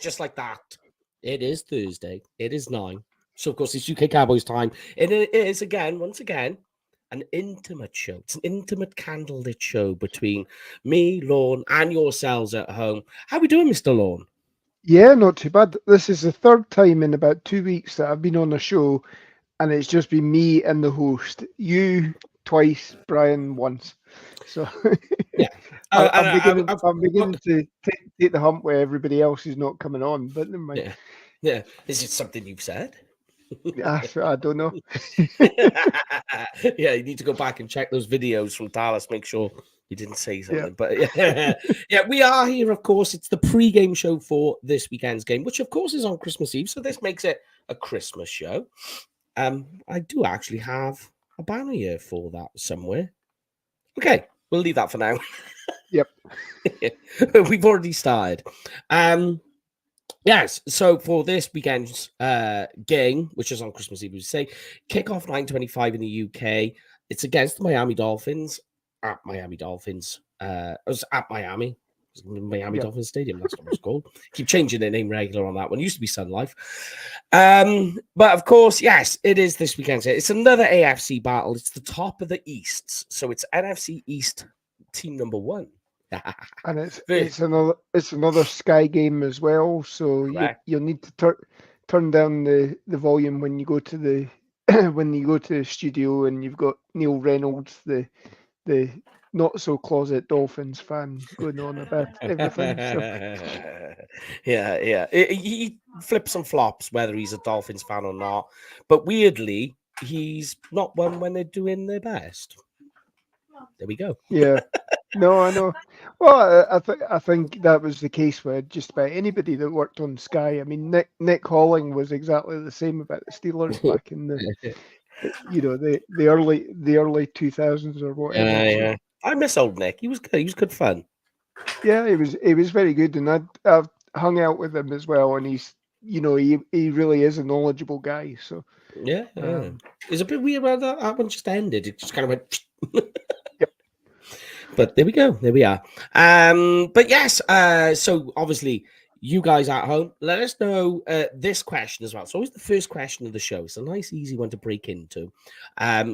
just like that. It is Thursday. It is 9. So, of course, it's UK Cowboys time. And it is, once again, an intimate show. It's an intimate candlelit show between me, Lorne, and yourselves at home. How are we doing, Mr. Lorne? Yeah, not too bad. This is the third time in about 2 weeks that I've been on a show, and it's just been me and the host. You twice, Brian once. So Yeah. I'm beginning to take the hump where everybody else is not coming on, but never mind. Yeah. Is it something you've said? I don't know. Yeah, you need to go back and check those videos from Dallas, make sure you didn't say something. Yeah. But yeah, we are here, of course. It's the pre-game show for this weekend's game, which of course is on Christmas Eve. So this makes it a Christmas show. I do actually have a banner here for that somewhere. Okay, we'll leave that for now. Yep. We've already started. Yes, so for this weekend's game, which is on Christmas Eve, we say kickoff 9:25 in the UK. It's against the Miami Dolphins at Miami Dolphins. It was at Miami. It was Miami Dolphins Stadium. That's what it's called. Keep changing the name regular on that one. It used to be Sun Life. But of course, yes, it is this weekend. It's another AFC battle. It's the top of the East. So it's NFC East team number 1. And it's another Sky game as well, so you'll need to turn down the volume when you go to the when you go to the studio and you've got Neil Reynolds, the not so closet Dolphins fan, going on about everything. So. Yeah. He flips and flops whether he's a Dolphins fan or not, but weirdly, he's not one when they're doing their best. There we go. Yeah. No, I know. Well, I think that was the case with just about anybody that worked on Sky. I mean, Nick Halling was exactly the same about the Steelers back in the early 2000s or whatever. Yeah. I miss old Nick. He was good. He was good fun. Yeah, he was very good, and I've hung out with him as well, and he's he really is a knowledgeable guy. So yeah. It's a bit weird when that one just ended. It just kind of went. Yep. But there we go. There we are. But yes, so obviously you guys at home, let us know this question as well. It's always the first question of the show. It's a nice, easy one to break into.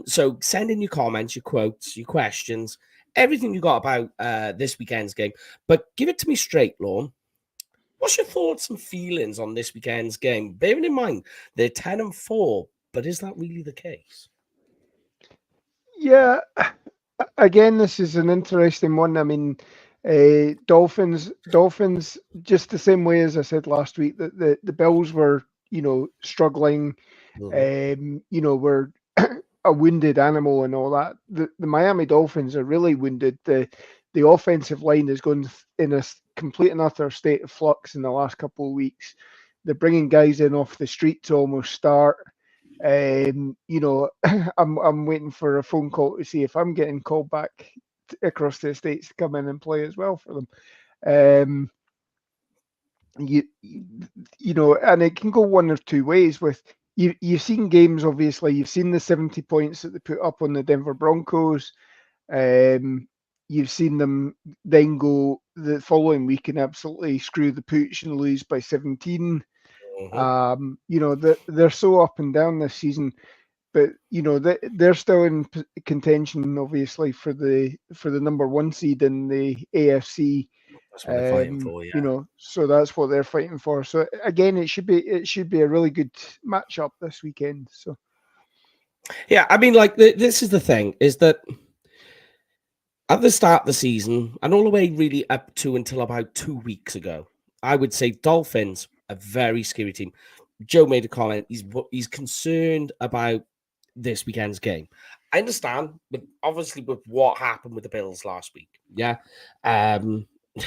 So send in your comments, your quotes, your questions, everything you got about this weekend's game. But give it to me straight, Lorne. What's your thoughts and feelings on this weekend's game? Bearing in mind they're 10-4, but is that really the case? Yeah. Again, this is an interesting one. I mean, Dolphins, just the same way as I said last week, that the Bills were, struggling, were a wounded animal and all that. The Miami Dolphins are really wounded. The offensive line has gone in a complete and utter state of flux in the last couple of weeks. They're bringing guys in off the street to almost start. I'm waiting for a phone call to see if I'm getting called back across the States to come in and play as well for them. And it can go one of two ways. With you've seen games, obviously, you've seen the 70 points that they put up on the Denver Broncos. You've seen them then go the following week and absolutely screw the pooch and lose by 17. They're so up and down this season, but they're still in contention, obviously, for the number 1 seed in the AFC. That's what they're fighting for, yeah. So that's what they're fighting for. So again, it should be a really good matchup this weekend. So yeah, I mean, like this is the thing, is that at the start of the season and all the way really up to until about 2 weeks ago, I would say Dolphins, a very scary team. Joe made a comment. He's concerned about this weekend's game. I understand, but obviously with what happened with the Bills last week, yeah.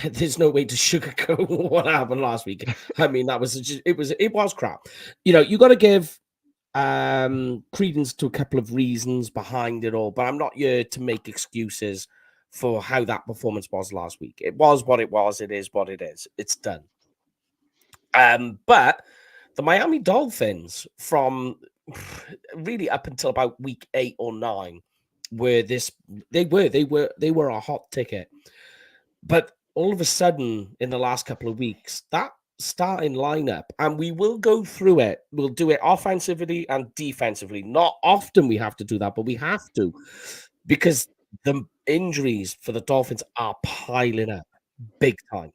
There's no way to sugarcoat what happened last week. I mean, it was crap. You got to give credence to a couple of reasons behind it all, but I'm not here to make excuses for how that performance was last week. It was what it was. It is what it is. It's done. But the Miami Dolphins, from really up until about week 8 or 9, they were a hot ticket. But all of a sudden, in the last couple of weeks, that starting lineup, and we will go through it. We'll do it offensively and defensively. Not often we have to do that, but we have to because the injuries for the Dolphins are piling up big time.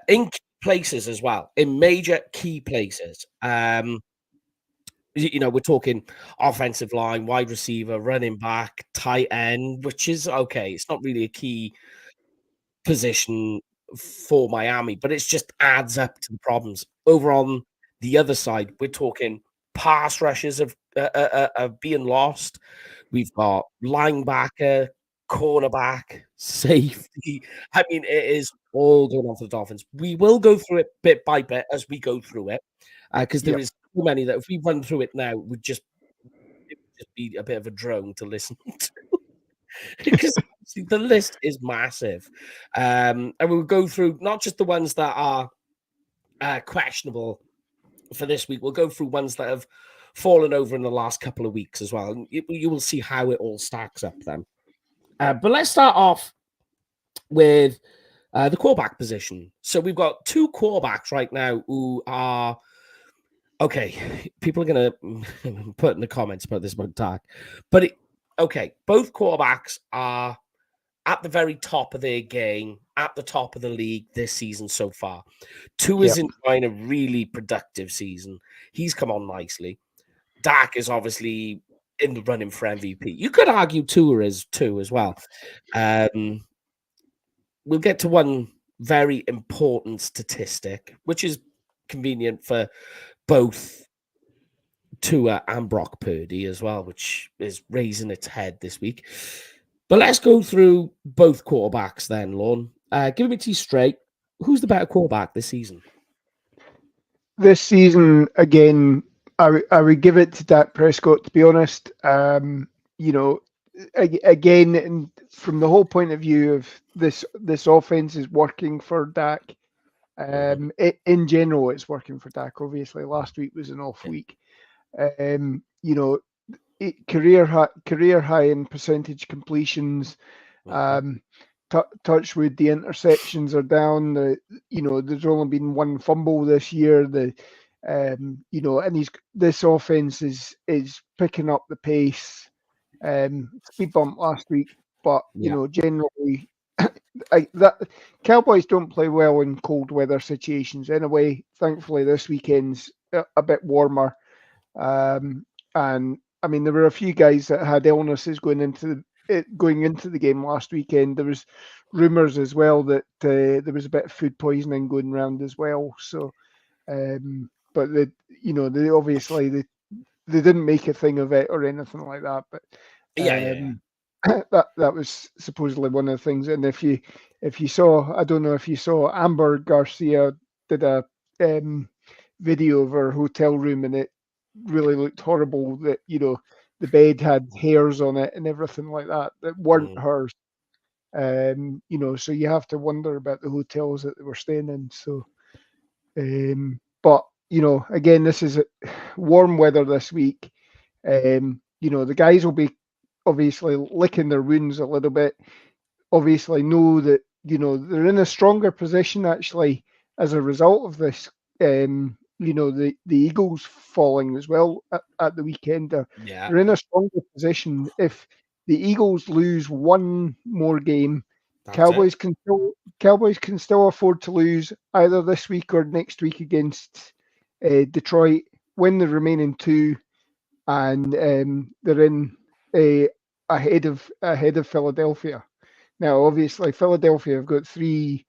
In key places as well, in major key places. We're talking offensive line, wide receiver, running back, tight end, which is okay. It's not really a key position for Miami, but it just adds up to the problems. Over on the other side, we're talking pass rushes of being lost. We've got linebacker, cornerback, safety. I mean, it is all going on for the Dolphins. We will go through it bit by bit as we go through it, because there Yep. is so many that if we run through it now, it would just be a bit of a drone to listen to. Because the list is massive. And we'll go through not just the ones that are questionable for this week, we'll go through ones that have fallen over in the last couple of weeks as well. And you will see how it all stacks up then. But let's start off with the quarterback position. So we've got two quarterbacks right now who are okay. People are going to put in the comments about this about Dak, but both quarterbacks are at the very top of their game, at the top of the league this season so far. Tua is enjoying a really productive season. He's come on nicely. Dak is obviously in the running for MVP. You could argue Tua is too as well. We'll get to one very important statistic, which is convenient for both Tua and Brock Purdy as well, which is raising its head this week. But let's go through both quarterbacks then, Lorne. Give it to you straight. Who's the better quarterback this season? This season, again, I would give it to Dak Prescott, to be honest. Again, and from the whole point of view of this offense is working for Dak. In general, it's working for Dak. Obviously, last week was an off week. Career high in percentage completions. Touchwood, the interceptions are down. There's only been one fumble this year. And this offense is picking up the pace. Speed bump last week, but generally, Cowboys don't play well in cold weather situations anyway. Thankfully, this weekend's a bit warmer, and I mean there were a few guys that had illnesses going into the game last weekend. There was rumors as well that there was a bit of food poisoning going around as well. So, but they obviously they didn't make a thing of it or anything like that. But that was supposedly one of the things. And if you saw, I don't know if you saw, Amber Garcia did a video of her hotel room, and it really looked horrible. That the bed had hairs on it and everything like that weren't hers. So you have to wonder about the hotels that they were staying in. So, but again, this is warm weather this week. The guys will be obviously licking their wounds a little bit. Obviously, know that they're in a stronger position actually as a result of this. The Eagles falling as well at the weekend. They're in a stronger position. If the Eagles lose one more game, Cowboys can still afford to lose either this week or next week against Detroit, win the remaining two, and they're in ahead of Philadelphia. Now, obviously, Philadelphia have got three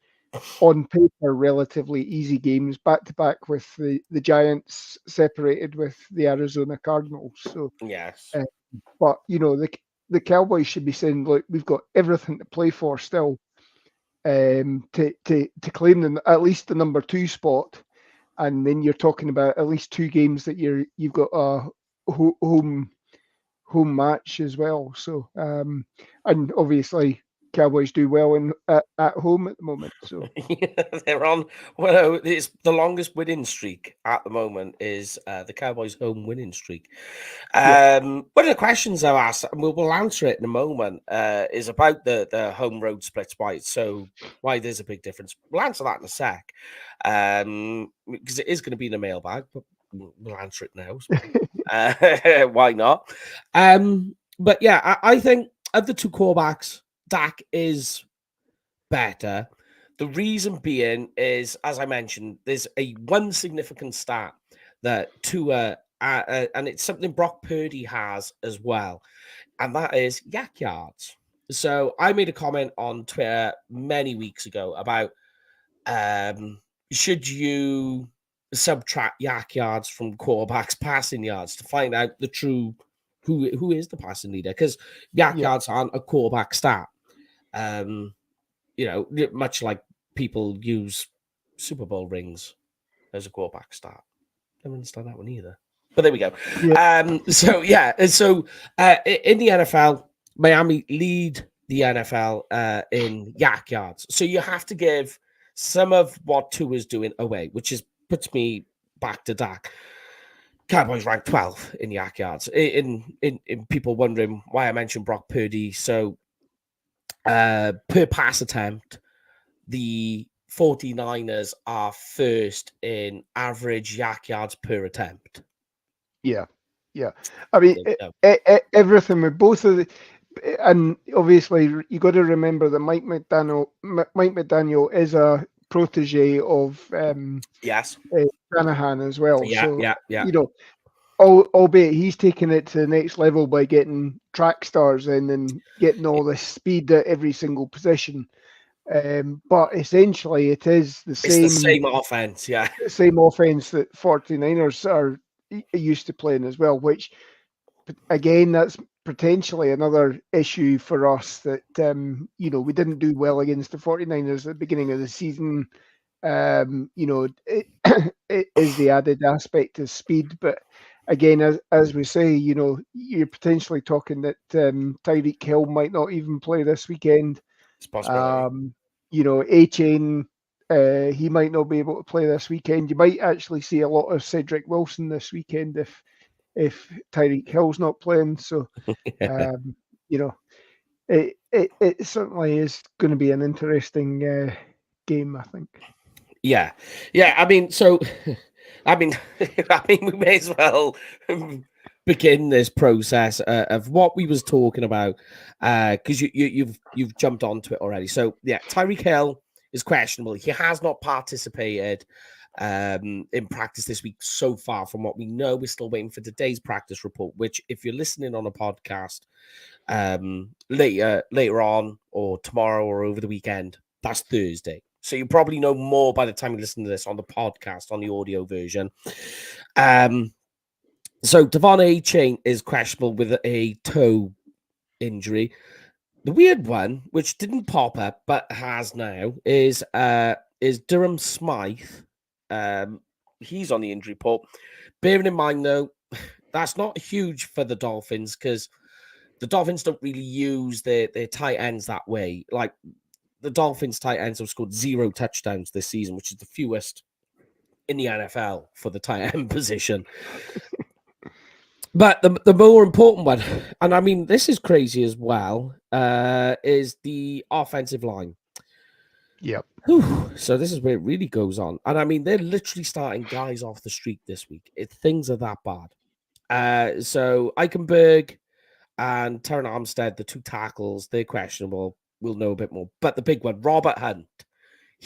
on paper relatively easy games back to back, with the Giants separated with the Arizona Cardinals. So yes, but the Cowboys should be saying, look, we've got everything to play for still, to claim at least the number 2 spot, and then you're talking about at least 2 games that you've got a home match as well. So and obviously Cowboys do well at home at the moment. So they're on. Well, it's the longest winning streak at the moment is the Cowboys' home winning streak. yeah, One of the questions I've asked, and we'll answer it in a moment, is about the home road splits. Why there's a big difference. We'll answer that in a sec, because it is going to be in a mailbag, but we'll answer it now. Why not? But yeah, I think of the two quarterbacks, Dak is better. The reason being is, as I mentioned, there's one significant stat that Tua, and it's something Brock Purdy has as well, and that is yak yards. So I made a comment on Twitter many weeks ago about should you subtract yak yards from quarterbacks passing yards to find out the true who is the passing leader, because yak yeah. yards aren't a quarterback stat. Much like people use Super Bowl rings as a quarterback stat. I don't understand that one either. But there we go. Yeah. In the NFL, Miami lead the NFL in yak yards. So you have to give some of what Tua's doing away, which puts me back to Dak. Cowboys ranked 12 in yak yards. In people wondering why I mentioned Brock Purdy. So per pass attempt, the 49ers are first in average yak yards per attempt. Yeah, yeah. I mean, There everything with both of the, and obviously you got to remember that Mike McDaniel is a protege of Yes. Shanahan as well. Yeah. So Yeah. you know, albeit he's taking it to the next level by getting track stars in and getting all the speed at every single position. But essentially, it is the It's the same same offense. Yeah. same offense that 49ers are used to playing as well, which again, that's potentially another issue for us that, we didn't do well against the 49ers at the beginning of the season. It is the added aspect of speed. But again, as we say, you're potentially talking that Tyreek Hill might not even play this weekend. It's possible. A-Chain, he might not be able to play this weekend. You might actually see a lot of Cedric Wilson this weekend if Tyreek Hill's not playing. So, you know, it certainly is going to be an interesting game, I think. Yeah. I mean, we may as well begin this process of what we was talking about, because you've jumped onto it already. So yeah, Tyreek Hill is questionable. He has not participated in practice this week so far. From what we know, we're still waiting for today's practice report, which, if you're listening on a podcast later on, or tomorrow, or over the weekend, that's Thursday. So you probably know more by the time you listen to this on the podcast, on the audio version. So Devon A-Chain is questionable with a toe injury. The weird one, which didn't pop up but has now, is Durham Smythe. He's on the injury report. Bearing in mind, though, that's not huge for the Dolphins, because the Dolphins don't really use their tight ends that way. Like, the Dolphins tight ends have scored 0 touchdowns this season, which is the fewest in the NFL for the tight end position. But the more important one, and I mean, this is crazy as well, is the offensive line. Yep. So this is where it really goes on. And I mean, they're literally starting guys off the street this week. Things are that bad. So Eichenberg and Terran Armstead, the 2 tackles, they're questionable. We'll know a bit more. But the big one, Robert Hunt,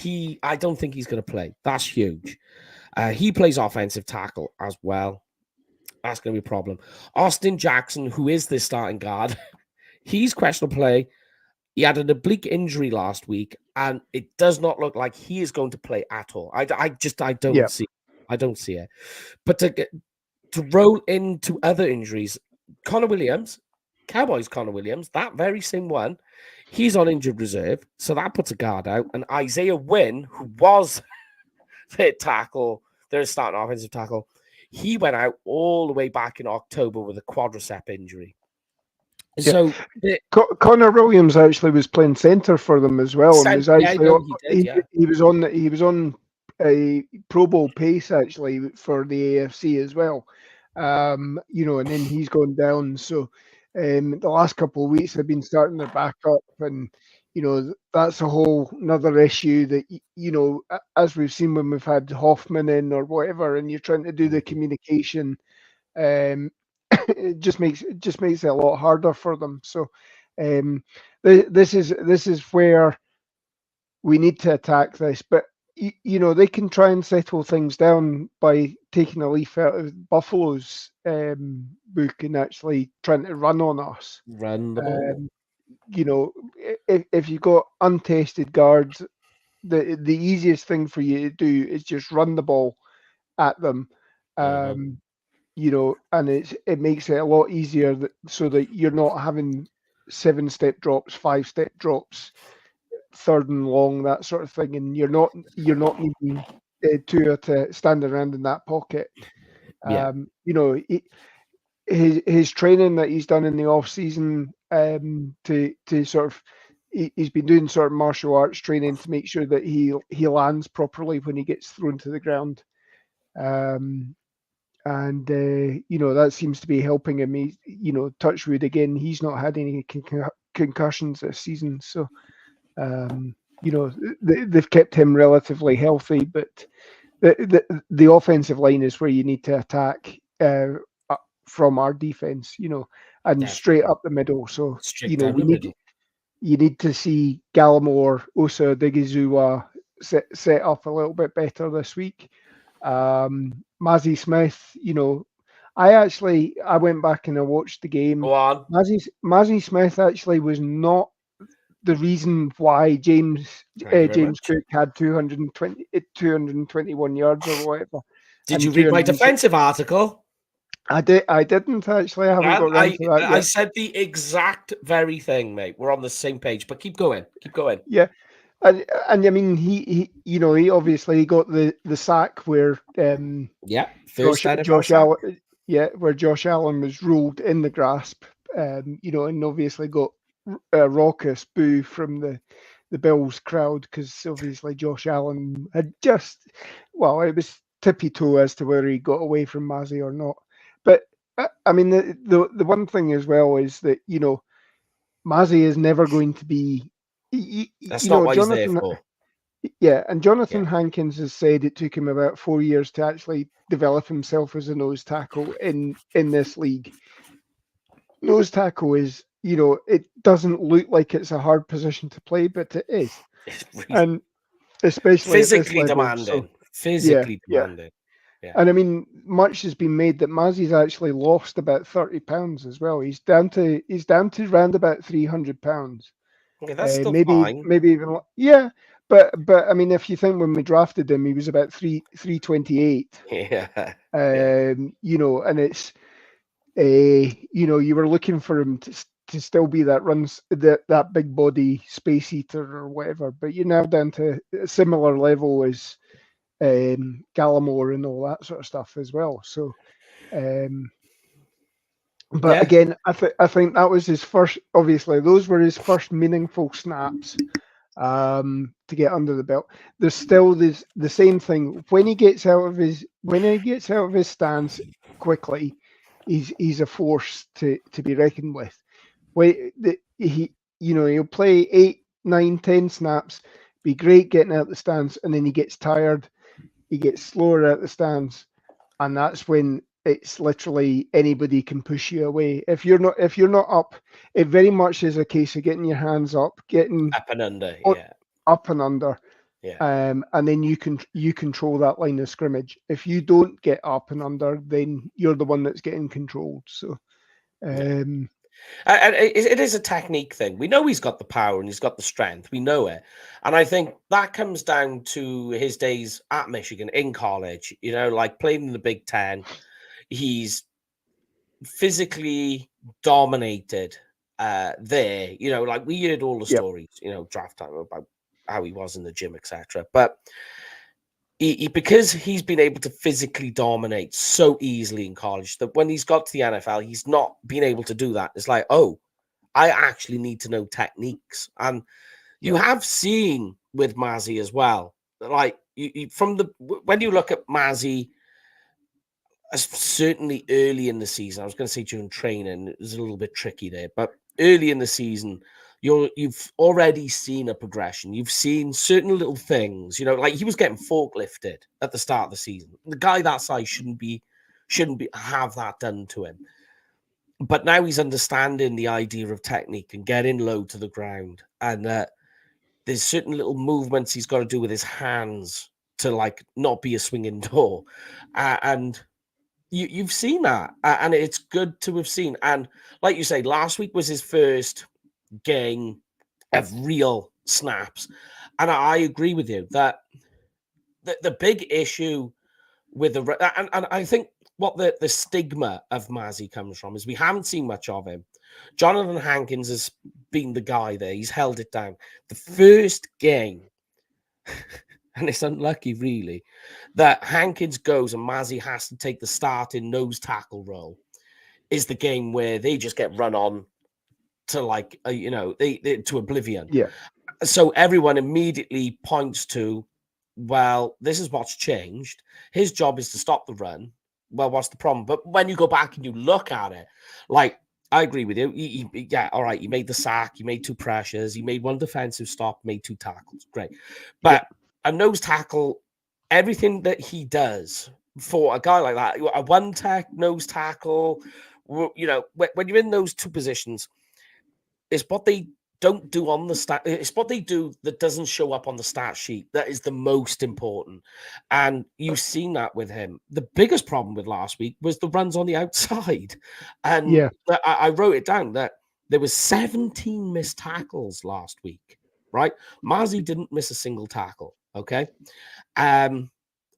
I don't think he's going to play. That's huge. He plays offensive tackle as well. That's going to be a problem. Austin Jackson, who is the starting guard, he's questionable play. He had an oblique injury last week, and it does not look like he is going to play at all. I don't see. I don't see it. But to roll into other injuries, Connor Williams, Cowboys Connor Williams, that very same one, he's on injured reserve, so that puts a guard out. And Isaiah Wynn, who was their starting offensive tackle, he went out all the way back in October with a quadricep injury. Yeah. So the Connor Williams actually was playing centre for them as well, and was yeah, actually no, he did, yeah. he was on a Pro Bowl pace actually for the AFC as well. You know, and then he's gone down. So the last couple of weeks have been starting to back up, and you know that's a whole another issue that you know as we've seen when we've had Hoffman in or whatever, and you're trying to do the communication. Um, it just makes it a lot harder for them. So this is where we need to attack this. But you know they can try and settle things down by taking a leaf out of Buffalo's book and actually trying to run on us. run the ball. You know, if you've got untested guards, the easiest thing for you to do is just run the ball at them. Hmm. You know, and it makes it a lot easier so that you're not having 7-step drops, 5-step drops, third and long, that sort of thing, and you're not needing Tua to stand around in that pocket. Yeah, You know, his training that he's done in the off season to sort of he's been doing sort of martial arts training to make sure that he lands properly when he gets thrown to the ground. And you know that seems to be helping him. He, you know, touch wood again. He's not had any concussions this season, so you know they've kept him relatively healthy. But the offensive line is where you need to attack from our defense, you know, and straight definitely. up the middle. So you Straight know down the middle. you need to see Gallimore, Osa Odigizua set up a little bit better this week. Mazzy Smith, you know, I went back and I watched the game. Go on. Mazzy Smith actually was not the reason why Thank you very James much. Cook had 221 yards or whatever, Did you and read my 206. defensive article? I didn't actually. I haven't And got round to that I yet. said the exact very thing, mate. We're on the same page, but keep going. Keep going. Yeah, and I mean he you know he obviously got the sack where Yeah, first NFL Josh sack. Allen, yeah, where Josh Allen was ruled in the grasp, you know, and obviously got a raucous boo from the Bills crowd because obviously Josh Allen had just, well, it was tippy toe as to whether he got away from Mazzy or not. But I mean, the one thing as well is that you know Mazzy is never going to be, That's you not know, what he's there Jonathan. for. Yeah, and Yeah. Jonathan Hankins has said it took him about 4 years to actually develop himself as a nose tackle in this league. Nose tackle is, you know, it doesn't look like it's a hard position to play, but it is, It's really and especially at this physically level. So demanding. yeah, Physically yeah, demanding. Yeah. and I mean, much has been made that Mazzy's actually lost about 30 pounds as well. He's down to round about 300 pounds. Okay, that's still Maybe fine. even yeah, but I mean, if you think when we drafted him, he was about 328. Yeah. Yeah. You know, and it's you know, you were looking for him to still be that that big body space eater or whatever, but you're now down to a similar level as Gallimore and all that sort of stuff as well. So, but Yeah. again, I think that was his first. Obviously, those were his first meaningful snaps to get under the belt. There's still the same thing when he gets out of his stance quickly. He's a force to be reckoned with. He you know he'll play 8, 9, 10 snaps, be great getting out the stance, and then he gets tired. He gets slower out the stance, and that's when it's literally anybody can push you away. If you're not up, it very much is a case of getting your hands up, getting Up and under. Yeah. up and under, Yeah. and then you control that line of scrimmage. If you don't get up and under, then you're the one that's getting controlled. So, Yeah. um, And it is a technique thing. We know he's got the power and he's got the strength. We know it. And I think that comes down to his days at Michigan in college, you know, like playing in the Big Ten. He's physically dominated there. You know, like we heard all the yep, stories, you know, draft time about how he was in the gym, etc. But because he's been able to physically dominate so easily in college that when he's got to the NFL, he's not been able to do that. It's like, oh, I actually need to know techniques. And you have seen with Mazzy as well, like when you look at Mazzy, certainly early in the season, I was going to say during training, it was a little bit tricky there, but early in the season, you've already seen a progression. You've seen certain little things, like he was getting forklifted at the start of the season. The guy that size shouldn't be have that done to him. But now he's understanding the idea of technique and getting low to the ground. And there's certain little movements he's got to do with his hands to like not be a swinging door. And you've seen that. And it's good to have seen. And like you say, last week was his first game of real snaps. And I agree with you that the big issue with and I think what the stigma of Mazzy comes from is we haven't seen much of him. Jonathan Hankins has been the guy there. He's held it down. The first game, and it's unlucky, really, that Hankins goes and Mazzy has to take the starting nose tackle role, is the game where they just get run on to like, they to oblivion. Yeah. So everyone immediately points to, well, this is what's changed. His job is to stop the run. Well, what's the problem? But when you go back and you look at it, like, I agree with you. Yeah, all right. He made the sack. He made 2 pressures. He made 1 defensive stop, made 2 tackles. Great. But a nose tackle, everything that he does for a guy like that, a 1-tech nose tackle, when you're in those 2 positions, it's what they don't do on the stat. It's what they do that doesn't show up on the stat sheet. That is the most important. And you've seen that with him. The biggest problem with last week was the runs on the outside. And I wrote it down that there was 17 missed tackles last week, right? Mazzy didn't miss a single tackle. Okay. So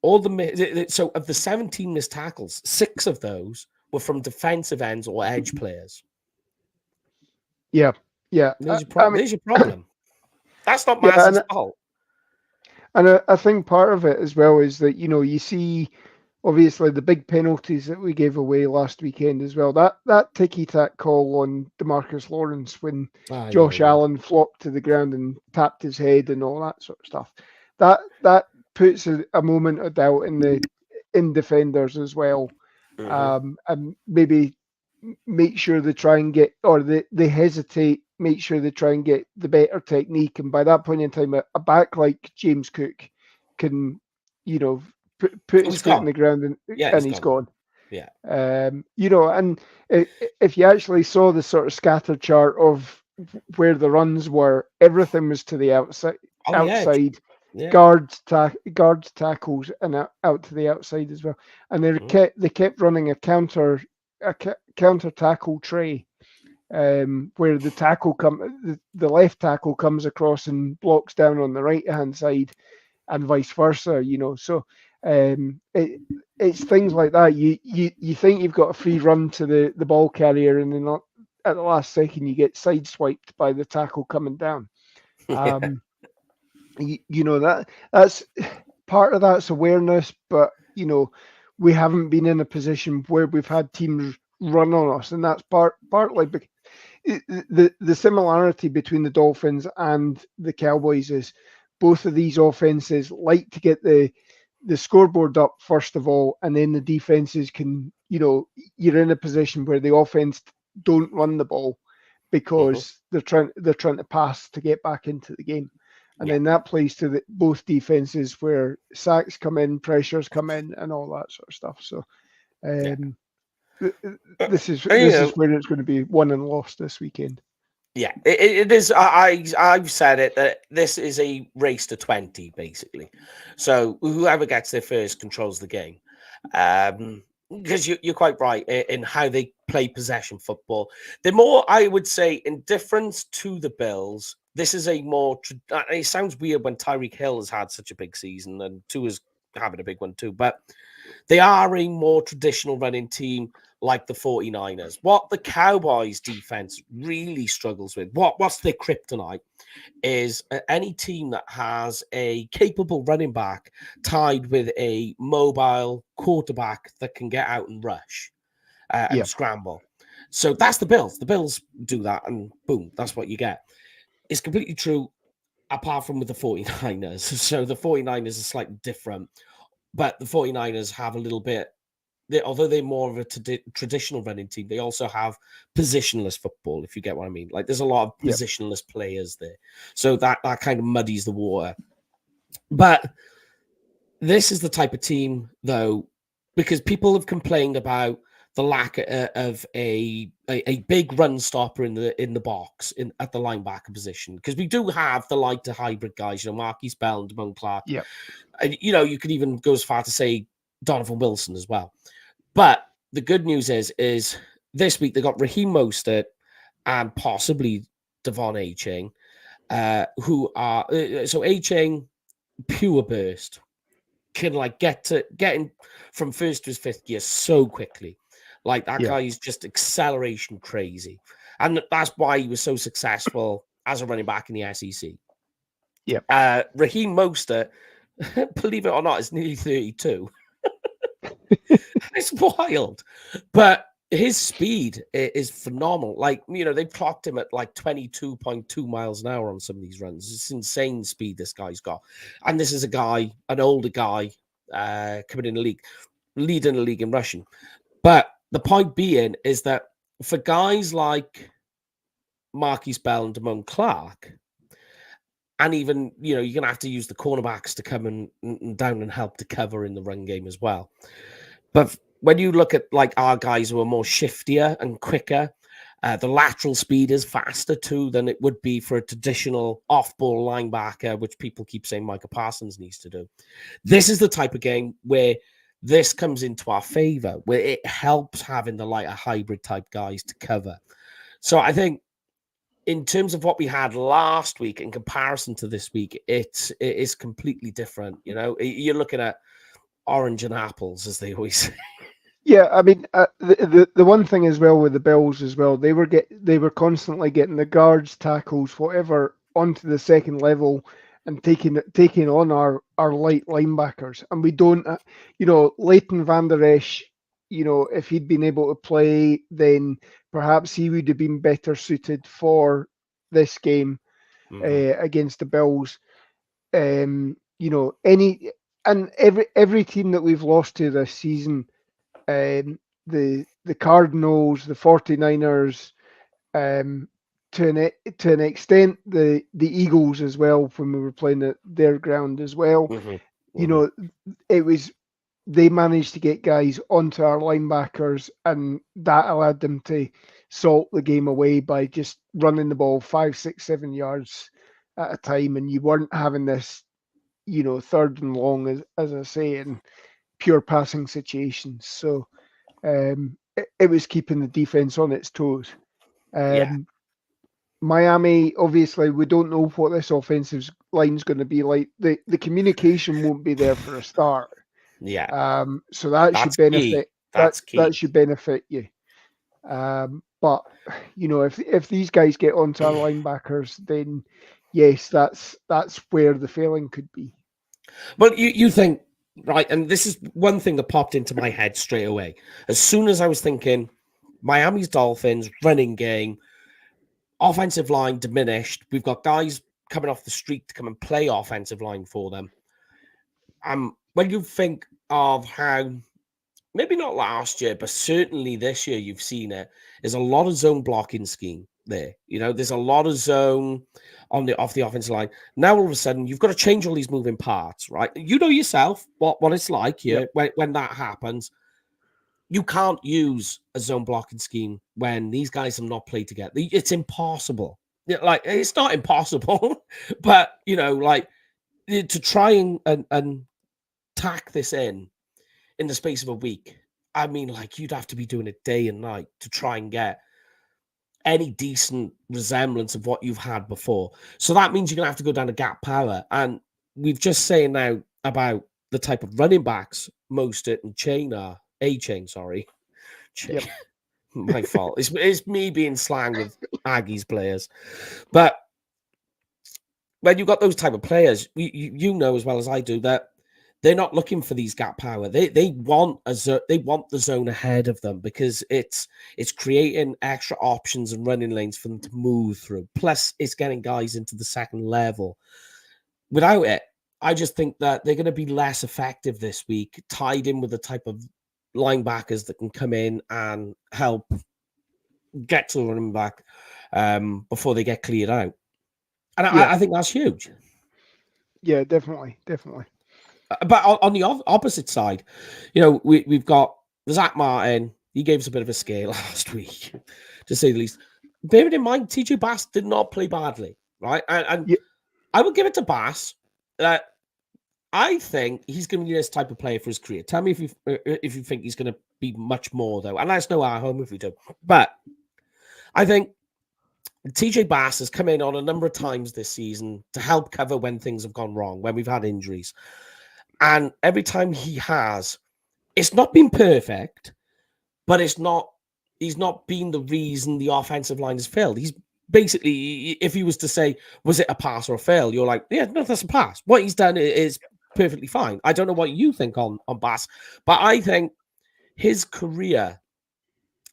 of the 17 missed tackles, 6 of those were from defensive ends or edge players. Yeah. There's your problem. That's not Mazzy's fault. And I think part of it as well is that, you see, obviously, the big penalties that we gave away last weekend as well. That ticky-tack call on DeMarcus Lawrence when Josh Allen flopped to the ground and tapped his head and all that sort of stuff. That puts a moment of doubt in defenders as well. And maybe make sure they try and get, or they hesitate, make sure they try and get the better technique. And by that point in time, a back like James Cook can, put his foot in the ground and he's gone. Yeah. And if you actually saw the sort of scatter chart of where the runs were, everything was to the outside. Guards, tackles, and out to the outside as well. And they kept running a counter tackle tray, where the tackle the left tackle comes across and blocks down on the right hand side, and vice versa. So it's things like that. You think you've got a free run to the ball carrier, and then at the last second you get sideswiped by the tackle coming down. That's part of that's awareness, but we haven't been in a position where we've had teams run on us, and that's partly because the similarity between the Dolphins and the Cowboys is both of these offenses like to get the scoreboard up first of all, and then the defenses can, you're in a position where the offense don't run the ball because they're trying to pass to get back into the game. And then that plays to both defenses where sacks come in, pressures come in, and all that sort of stuff. So this is where it's going to be won and lost this weekend. Yeah, it is. I've said it that this is a race to 20, basically. So whoever gets there first controls the game. Because you're quite right in how they play possession football. They're more, I would say, in difference to the Bills. This is a more. It sounds weird when Tyreek Hill has had such a big season, and Tua's having a big one too. But they are a more traditional running team, like the 49ers. What the Cowboys defense really struggles with, what's their kryptonite, is any team that has a capable running back tied with a mobile quarterback that can get out and rush and scramble. So that's the Bills. The Bills do that, and boom, that's what you get. It's completely true, apart from with the 49ers. So the 49ers are slightly different, but the 49ers have a little bit, although they're more of a traditional running team, they also have positionless football, if you get what I mean. Like, there's a lot of positionless players there. So that kind of muddies the water. But this is the type of team, though, because people have complained about the lack of a big run stopper in the box at the linebacker position, because we do have the lighter hybrid guys, Marquise Bell and Damone Clark. Yeah, and you could even go as far to say Donovan Wilson as well. But the good news is this week they got Raheem Mostert and possibly Devon Achane, who are so Achane, pure burst, can like get in from first to his fifth gear so quickly. Like, that guy is just acceleration crazy. And that's why he was so successful as a running back in the SEC. Yeah. Raheem Mostert, believe it or not, is nearly 32. It's wild. But his speed is phenomenal. Like, they've clocked him at like 22.2 miles an hour on some of these runs. It's insane speed this guy's got. And this is an older guy coming in the league, leading the league in rushing. But the point being is that for guys like Marquise Bell and Damone Clark, and even, you're going to have to use the cornerbacks to come and down and help to cover in the run game as well. But when you look at like our guys who are more shiftier and quicker, the lateral speed is faster too than it would be for a traditional off-ball linebacker, which people keep saying Micah Parsons needs to do. This is the type of game where this comes into our favor, where it helps having the lighter hybrid type guys to cover. So I think in terms of what we had last week in comparison to this week, it is completely different. You're looking at orange and apples, as they always say. Yeah, I mean, the one thing as well with the Bills as well, they were constantly getting the guards, tackles, whatever, onto the second level and taking on our light linebackers, and we don't, Leighton Van Der Esch, if he'd been able to play, then perhaps he would have been better suited for this game against the Bills. Every team that we've lost to this season, the Cardinals, the 49ers, to an extent, the Eagles as well, when we were playing at their ground as well. They managed to get guys onto our linebackers, and that allowed them to salt the game away by just running the ball 5, 6, 7 yards at a time, and you weren't having this, third and long, as I say, in pure passing situations. So it was keeping the defense on its toes. Miami, obviously, we don't know what this offensive line's going to be like. The communication won't be there for a start. So that should benefit. That should benefit you. But if these guys get onto our linebackers, then yes, that's where the failing could be. Well, you think, right, and this is one thing that popped into my head straight away. As soon as I was thinking, Miami's Dolphins, running game, offensive line diminished. We've got guys coming off the street to come and play offensive line for them. When you think of how, maybe not last year, but certainly this year you've seen it, there's a lot of zone blocking scheme there. There's a lot of zone off the offensive line. Now all of a sudden you've got to change all these moving parts, right? You know yourself what it's like here when that happens. You can't use a zone blocking scheme when these guys have not played together. It's impossible. Like, it's not impossible, but to try and tack this in the space of a week, I mean, like, you'd have to be doing it day and night to try and get any decent resemblance of what you've had before. So that means you're going to have to go down to gap power. And we've just saying now about the type of running backs Mostert and Achane, sorry. Yep. My fault. It's me being slang with Aggies players. But when you've got those type of players, you know as well as I do that they're not looking for these gap power. They want they want the zone ahead of them because it's creating extra options and running lanes for them to move through. Plus, it's getting guys into the second level. Without it, I just think that they're going to be less effective this week, tied in with the type of linebackers that can come in and help get to the running back before they get cleared out. And I think that's huge. Yeah, definitely. But on the opposite side, you know, we've got Zach Martin. He gave us a bit of a scare last week, to say the least. Bearing in mind, TJ Bass did not play badly, right? And Yeah. I would give it to Bass that I think he's going to be this type of player for his career. Tell me if you think he's going to be much more, though. And let us know at home if we do. But I think TJ Bass has come in on a number of times this season to help cover when things have gone wrong, when we've had injuries. And every time he has, it's not been perfect, but he's not been the reason the offensive line has failed. He's basically, if he was to say, was it a pass or a fail? You're like, yeah, no, that's a pass. What he's done is perfectly fine. I don't know what you think on Bass, but I think his career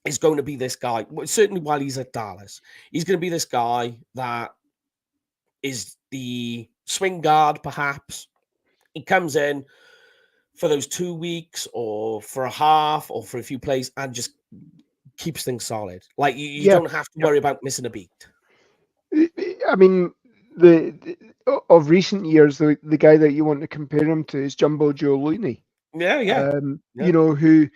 is going to be this guy, certainly while he's at Dallas, he's going to be this guy that is the swing guard, perhaps. He comes in for those 2 weeks or for a half or for a few plays and just keeps things solid. Like you don't have to worry about missing a beat. I mean, of recent years, the guy that you want to compare him to is Jumbo Joe Looney. Yeah. You know, who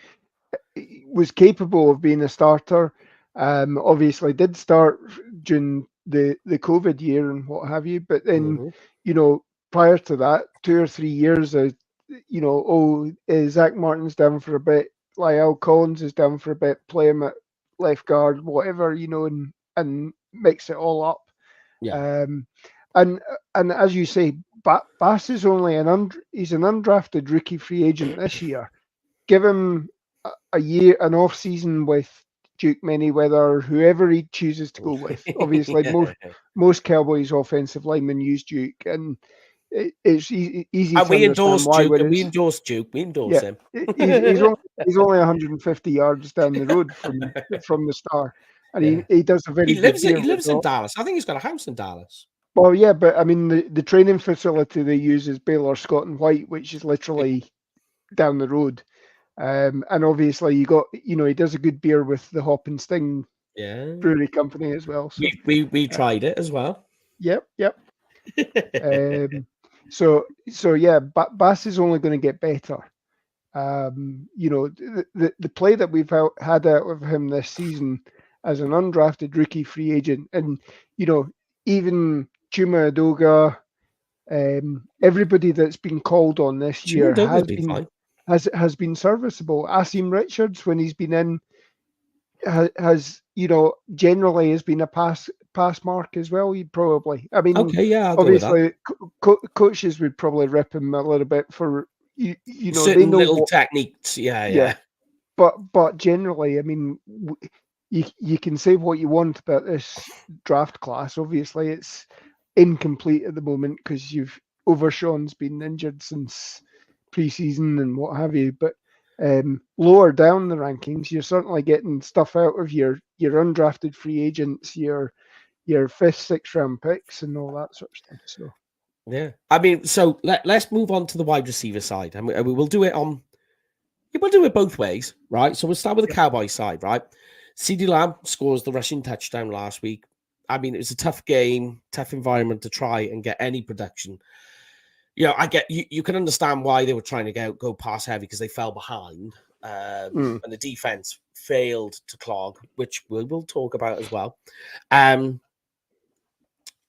was capable of being a starter. Obviously did start during the COVID year and what have you, but then you know, prior to that, 2 or 3 years, you know, Zach Martin's down for a bit, Lyle Collins is down for a bit, play him at left guard, whatever, you know, and mix it all up. Yeah. And as you say, Bass is only he's an undrafted rookie free agent this year. Give him a year, an off season with Duke Manyweather, whoever he chooses to go with. Obviously, most Cowboys offensive linemen use Duke, and it's easy to we understand endorse why. Duke. We endorse Duke. We endorse him. He's only 150 yards down the road from the Star, and he does a very good year. He lives in Dallas. I think he's got a house in Dallas. Well, yeah, but I mean the training facility they use is Baylor Scott and White, which is literally down the road. And obviously he does a good beer with the Hop and Sting brewery company as well. So we tried it as well. Yep. So yeah, Bass is only going to get better. You know, the play that we've had out of him this season as an undrafted rookie free agent, and you know, even Chuma Edoga, everybody that's been called on this year has been serviceable. Asim Richards, when he's been in, has you know, generally has been a pass mark as well. He probably, I mean, obviously coaches would probably rip him a little bit for you know, certain they know little techniques. Yeah. But generally, I mean, you can say what you want about this draft class. Obviously, it's incomplete at the moment because Overshawn's been injured since preseason and what have you. But lower down the rankings, you're certainly getting stuff out of your undrafted free agents, your 5th, 6th round picks, and all that sort of stuff. So yeah, I mean, so let's move on to the wide receiver side, and we will do it on. We'll do it both ways, right? So we'll start with the Cowboys side, right? CeeDee Lamb scores the rushing touchdown last week. I mean, it was a tough game, tough environment to try and get any production. You know, I get you can understand why they were trying to go pass heavy because they fell behind, and the defense failed to clog, which we will talk about as well.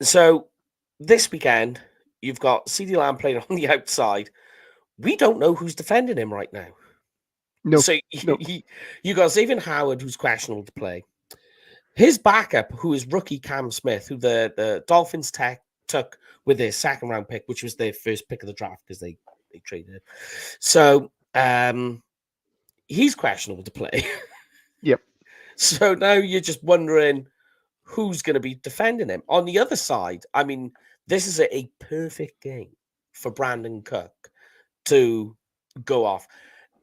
So this weekend, you've got CeeDee Lamb playing on the outside. We don't know who's defending him right now. No. So you got Xavier Howard, who's questionable to play. His backup, who is rookie Cam Smith, who the Dolphins took with their 2nd round pick, which was their first pick of the draft because they traded it. So he's questionable to play. Yep. So now you're just wondering who's going to be defending him. On the other side, I mean, this is a perfect game for Brandon Cook to go off.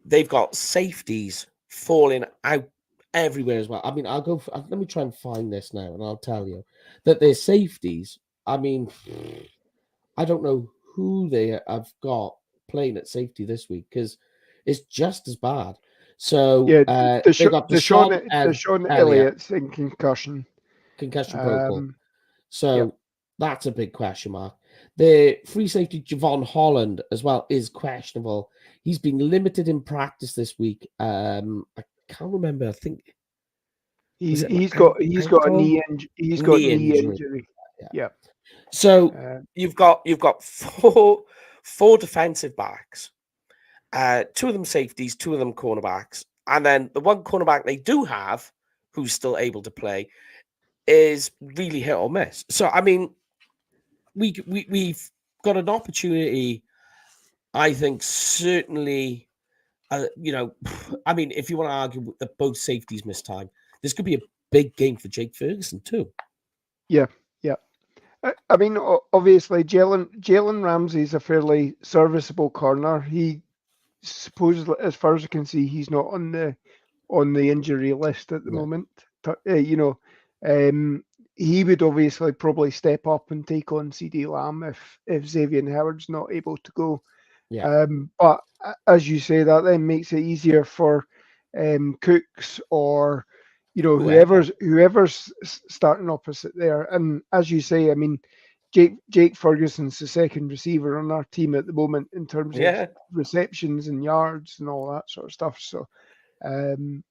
They've got safeties falling out everywhere as well. I mean, let me try and find this now, and I'll tell you that their safeties. I mean, I don't know who they have got playing at safety this week because it's just as bad. So Yeah, they got Deshaun Elliott Elliott's in concussion. protocol. Yep. So that's a big question mark. The free safety Javon Holland as well is questionable. He's been limited in practice this week. I can't remember. I think he's got a knee knee injury. Yeah. So you've got four defensive backs, two of them safeties, two of them cornerbacks, and then the one cornerback they do have, who's still able to play, is really hit or miss. So I mean, we've got an opportunity. I think certainly, I mean, if you want to argue that both safeties missed time, this could be a big game for Jake Ferguson too. Yeah. I mean, obviously, Jalen Ramsey's a fairly serviceable corner. He supposedly, as far as I can see, he's not on the injury list at the moment. He would obviously probably step up and take on CD Lamb if Xavier Howard's not able to go. Yeah. But as you say, that then makes it easier for Cooks or whoever's starting opposite there. And as you say, I mean, Jake Ferguson's the second receiver on our team at the moment in terms of receptions and yards and all that sort of stuff. So, again,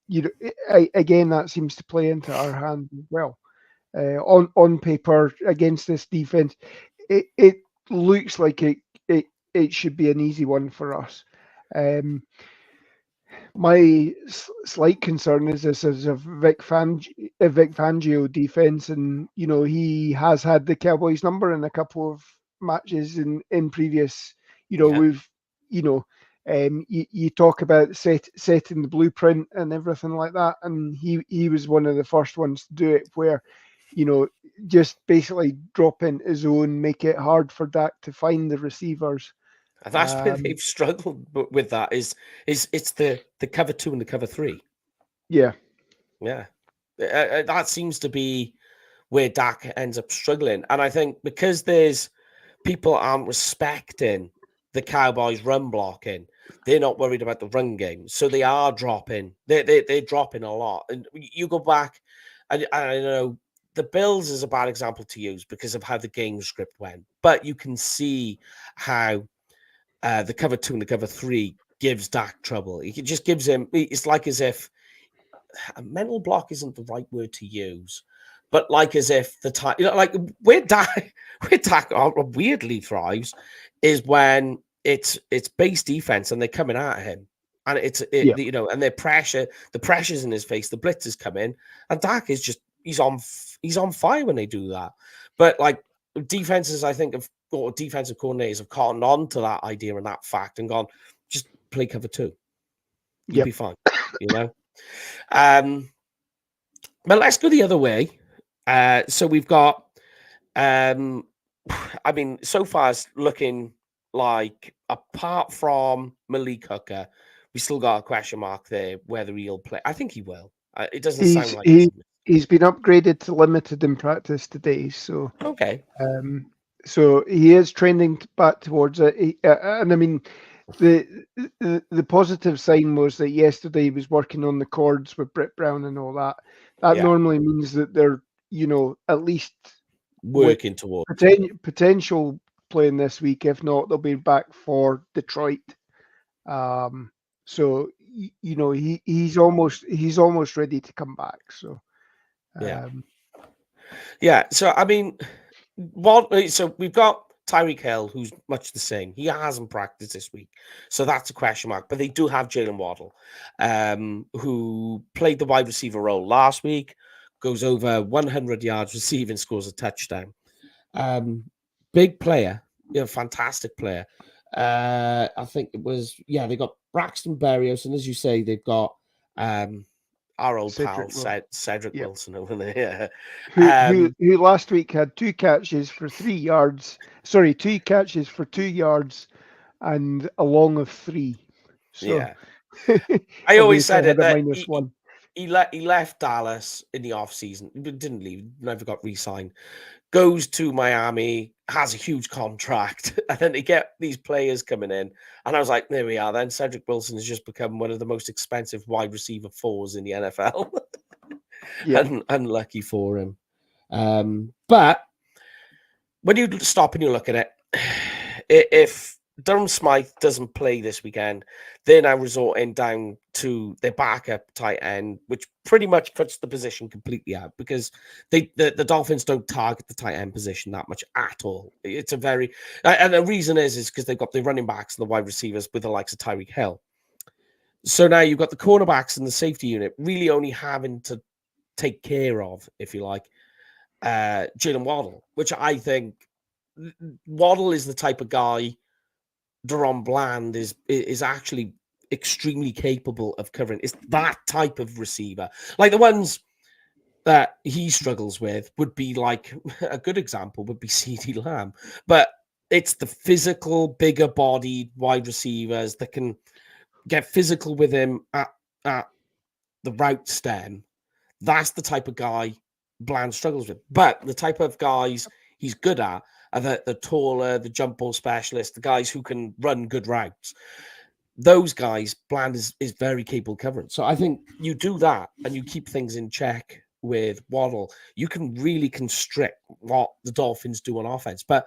that seems to play into our hand as well. On paper against this defense, it looks like it should be an easy one for us. My slight concern is this is a Vic Fangio defense, and he has had the Cowboys number in a couple of matches in previous. We've you talk about setting the blueprint and everything like that, and he was one of the first ones to do it, where just basically drop into his zone, make it hard for Dak to find the receivers. That's where they've struggled with that. Is it's the cover 2 and the cover 3. Yeah. That seems to be where Dak ends up struggling, and I think because there's people aren't respecting the Cowboys' run blocking, they're not worried about the run game, so they are dropping. They're dropping a lot, and you go back, and I know the Bills is a bad example to use because of how the game script went, but you can see how the cover 2 and the cover 3 gives Dak trouble. It just gives him. It's like as if a mental block isn't the right word to use, but like as if the time, like where Dak weirdly thrives is when it's base defense and they're coming at him, and and the pressure's in his face, the blitz is coming, and Dak is just he's on fire when they do that. But like defenses, I think or defensive coordinators have cottoned on to that idea and that fact and gone, just play cover 2. You'll be fine, But let's go the other way. So we've got, I mean, so far it's looking like, apart from Malik Hooker, we still got a question mark there whether he'll play. I think he will. It doesn't sound like he's been upgraded to limited in practice today. So okay. So he is trending back towards it, and I mean, the positive sign was that yesterday he was working on the chords with Britt Brown and all that. That normally means that they're at least working towards potential playing this week. If not, they'll be back for Detroit. So he's almost ready to come back. So So I mean. So we've got Tyreek Hill, who's much the same. He hasn't practiced this week, so that's a question mark. But they do have Jalen Waddle, who played the wide receiver role last week, goes over 100 yards receiving, scores a touchdown. Big player, fantastic player. I think it was they got Braxton Berrios, and as you say, they've got our old pal Cedric Wilson over there, who last week had 2 catches for 3 yards. Sorry, 2 catches for 2 yards and a long of 3. So Yeah. I always obviously said had it a that -1. he left Dallas in the offseason, but didn't leave, never got re-signed. Goes to Miami, has a huge contract, and then they get these players coming in. And I was like, there we are. Then Cedric Wilson has just become one of the most expensive wide receiver 4s in the NFL. Yeah. Unlucky for him. But when you stop and you look at it, if Durham Smythe doesn't play this weekend, they're now resorting down to their backup tight end, which pretty much cuts the position completely out because the Dolphins don't target the tight end position that much at all. It's a very and the reason is because they've got the running backs and the wide receivers with the likes of Tyreek Hill. So now you've got the cornerbacks and the safety unit really only having to take care of, if you like, Jalen Waddle, which I think Waddle is the type of guy Deron Bland is actually extremely capable of covering. It's that type of receiver. Like the ones that he struggles with would be like a good example would be CeeDee Lamb. But it's the physical, bigger bodied wide receivers that can get physical with him at the route stem. That's the type of guy Bland struggles with. But the type of guys he's good at are the taller, the jump ball specialists, the guys who can run good routes. Those guys, Bland is very capable of covering. So I think you do that and you keep things in check with Waddle, you can really constrict what the Dolphins do on offense. But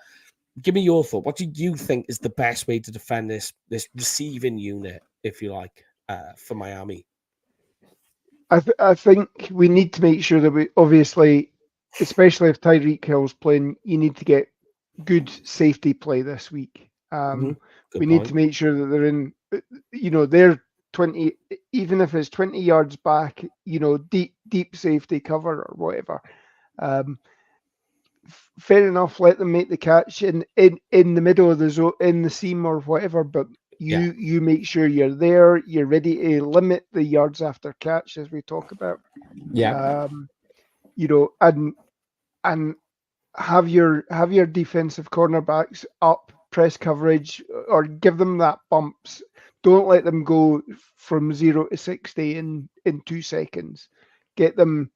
give me your thought. What do you think is the best way to defend this receiving unit, if you like, for Miami? I think we need to make sure that we obviously, especially if Tyreek Hill's playing, you need to get good safety play this week. We need to make sure that they're in, they're 20, even if it's 20 yards back, deep safety cover or whatever. Fair enough, let them make the catch in the middle of the zone, in the seam or whatever, but you make sure you're there, you're ready to limit the yards after catch, as we talk about. Yeah. And have your defensive cornerbacks up, press coverage, or give them that bumps. Don't let them go from 0 to 60 in 2 seconds. Get them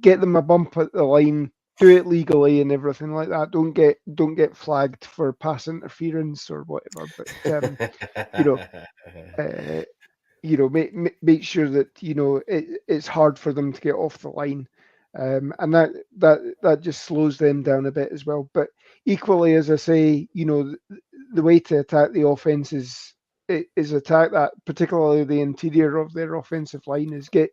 a bump at the line. Do it legally and everything like that. Don't get flagged for pass interference or whatever. But make sure that it's hard for them to get off the line, and that just slows them down a bit as well. But equally, as I say, the way to attack the offense is attack that, particularly the interior of their offensive line, is get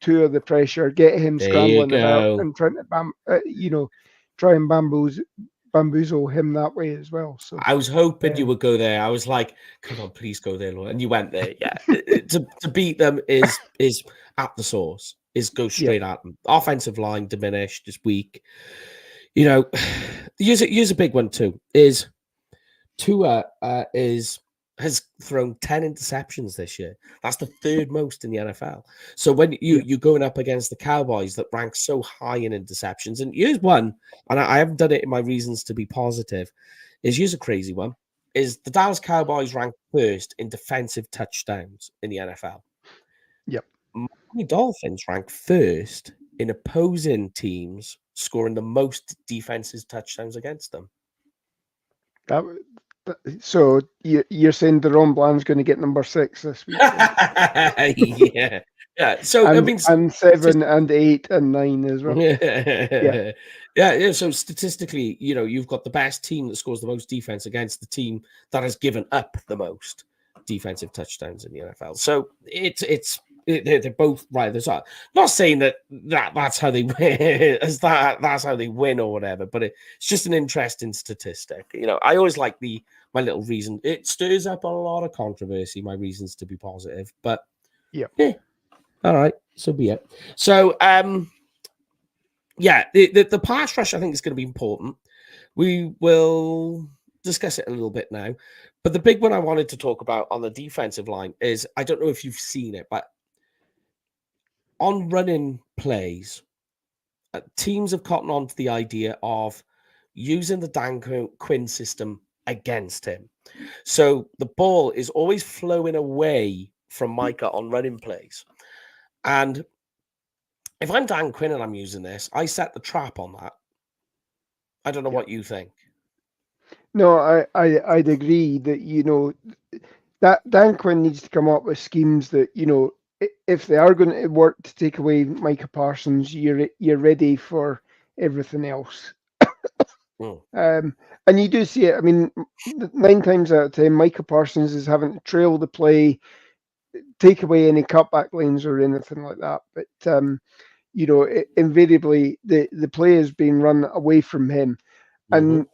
two of the pressure, get him scrambling about and trying to try and bamboozle him that way as well. So I was hoping you would go there. I was like, come on, please go there, Lord. And you went there. Yeah. to beat them is at the source, is go straight at them. Offensive line diminished this week. Here's a big one too, is Tua has thrown 10 interceptions this year. That's the third most in the NFL. So when you're going up against the Cowboys that rank so high in interceptions, and here's one, and I haven't done it in my reasons to be positive, here's a crazy one, is the Dallas Cowboys rank first in defensive touchdowns in the NFL. Yep. Miami Dolphins rank first in opposing teams scoring the most defensive touchdowns against them. So you're saying Deron Bland's going to get number 6 this week? Yeah. So and 7 and 8 and 9 as well. Yeah. So statistically, you've got the best team that scores the most defense against the team that has given up the most defensive touchdowns in the NFL. So they're both right. There's not saying that's how they win, that's how they win or whatever, but it's just an interesting statistic. I always like my little reason. It stirs up a lot of controversy, my reasons to be positive, but yeah. All right, so be it. So the pass rush I think is going to be important. We will discuss it a little bit now, but the big one I wanted to talk about on the defensive line is, I don't know if you've seen it, but on running plays, teams have cottoned on to the idea of using the Dan Quinn system against him. So the ball is always flowing away from Micah on running plays. And if I'm Dan Quinn and I'm using this, I set the trap on that. I don't know what you think. No, I'd agree that, that Dan Quinn needs to come up with schemes that, if they are going to work to take away Micah Parsons, you're ready for everything else. And you do see it. I mean, 9 times out of 10, Micah Parsons is having to trail the play, take away any cutback lanes or anything like that. But invariably the play is being run away from him, and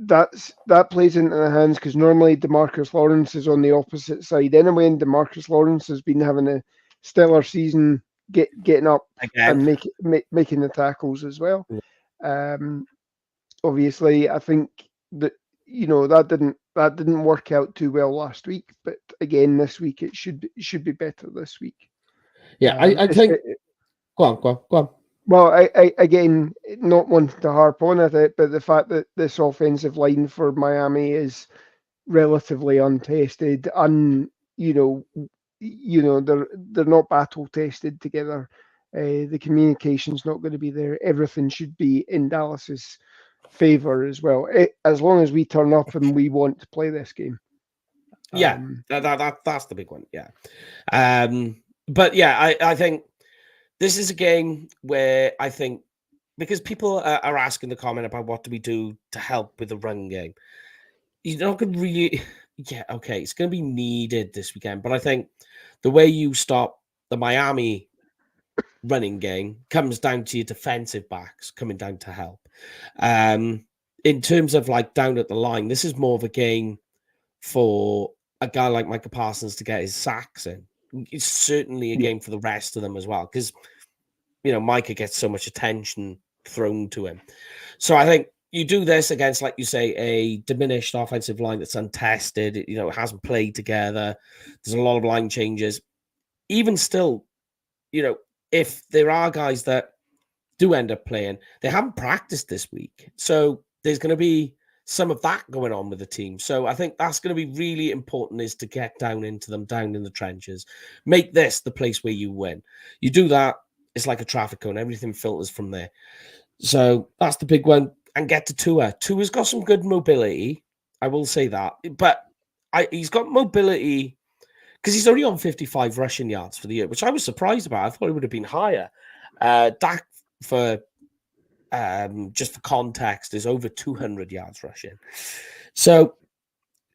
that plays into the hands because normally DeMarcus Lawrence is on the opposite side anyway, and DeMarcus Lawrence has been having a stellar season, getting up and making the tackles as well. Obviously, I think that that didn't work out too well last week, but again this week it should be better this week. Yeah, I think. Go on. Well, I again, not wanting to harp on at it, but the fact that this offensive line for Miami is relatively untested, they're not battle tested together. The communication's not going to be there. Everything should be in Dallas's favor as well, as long as we turn up and we want to play this game. Yeah, that's the big one. Yeah, but yeah, I think this is a game where I think, because people are asking the comment about what do we do to help with the run game, you're not going to really, okay, it's going to be needed this weekend, but I think the way you stop the Miami running game comes down to your defensive backs coming down to help. In terms of like down at the line, this is more of a game for a guy like Micah Parsons to get his sacks in. It's certainly a game for the rest of them as well, because Micah gets so much attention thrown to him. So I think you do this against, like you say, a diminished offensive line that's untested. It hasn't played together. There's a lot of line changes. Even still, if there are guys that do end up playing, they haven't practiced this week. So there's going to be some of that going on with the team. So I think that's going to be really important, is to get down into them, down in the trenches. Make this the place where you win. You do that, it's like a traffic cone. Everything filters from there. So that's the big one. And get to Tua. Tua's got some good mobility. I will say that. But he's got mobility because he's only on 55 rushing yards for the year, which I was surprised about. I thought it would have been higher. Dak, for just for context, is over 200 yards rushing. So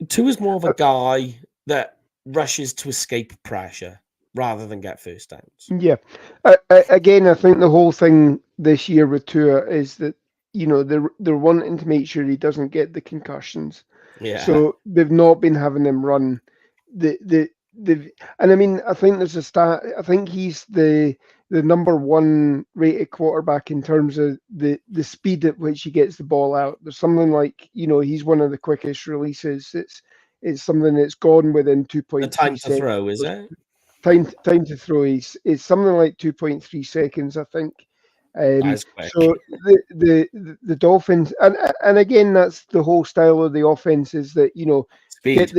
Tua's more of a guy that rushes to escape pressure rather than get first downs. Yeah. Again, I think the whole thing this year with Tua is that, they're wanting to make sure he doesn't get the concussions. Yeah. So they've not been having him run and I mean, I think there's a stat. I think he's the number 1 rated quarterback in terms of the speed at which he gets the ball out. There's something like, he's one of the quickest releases. It's something that's gone within 2.3 the time seconds. to throw, is it? Time to throw is something like 2.3 seconds, I think. So the Dolphins, and again, that's the whole style of the offense, is that get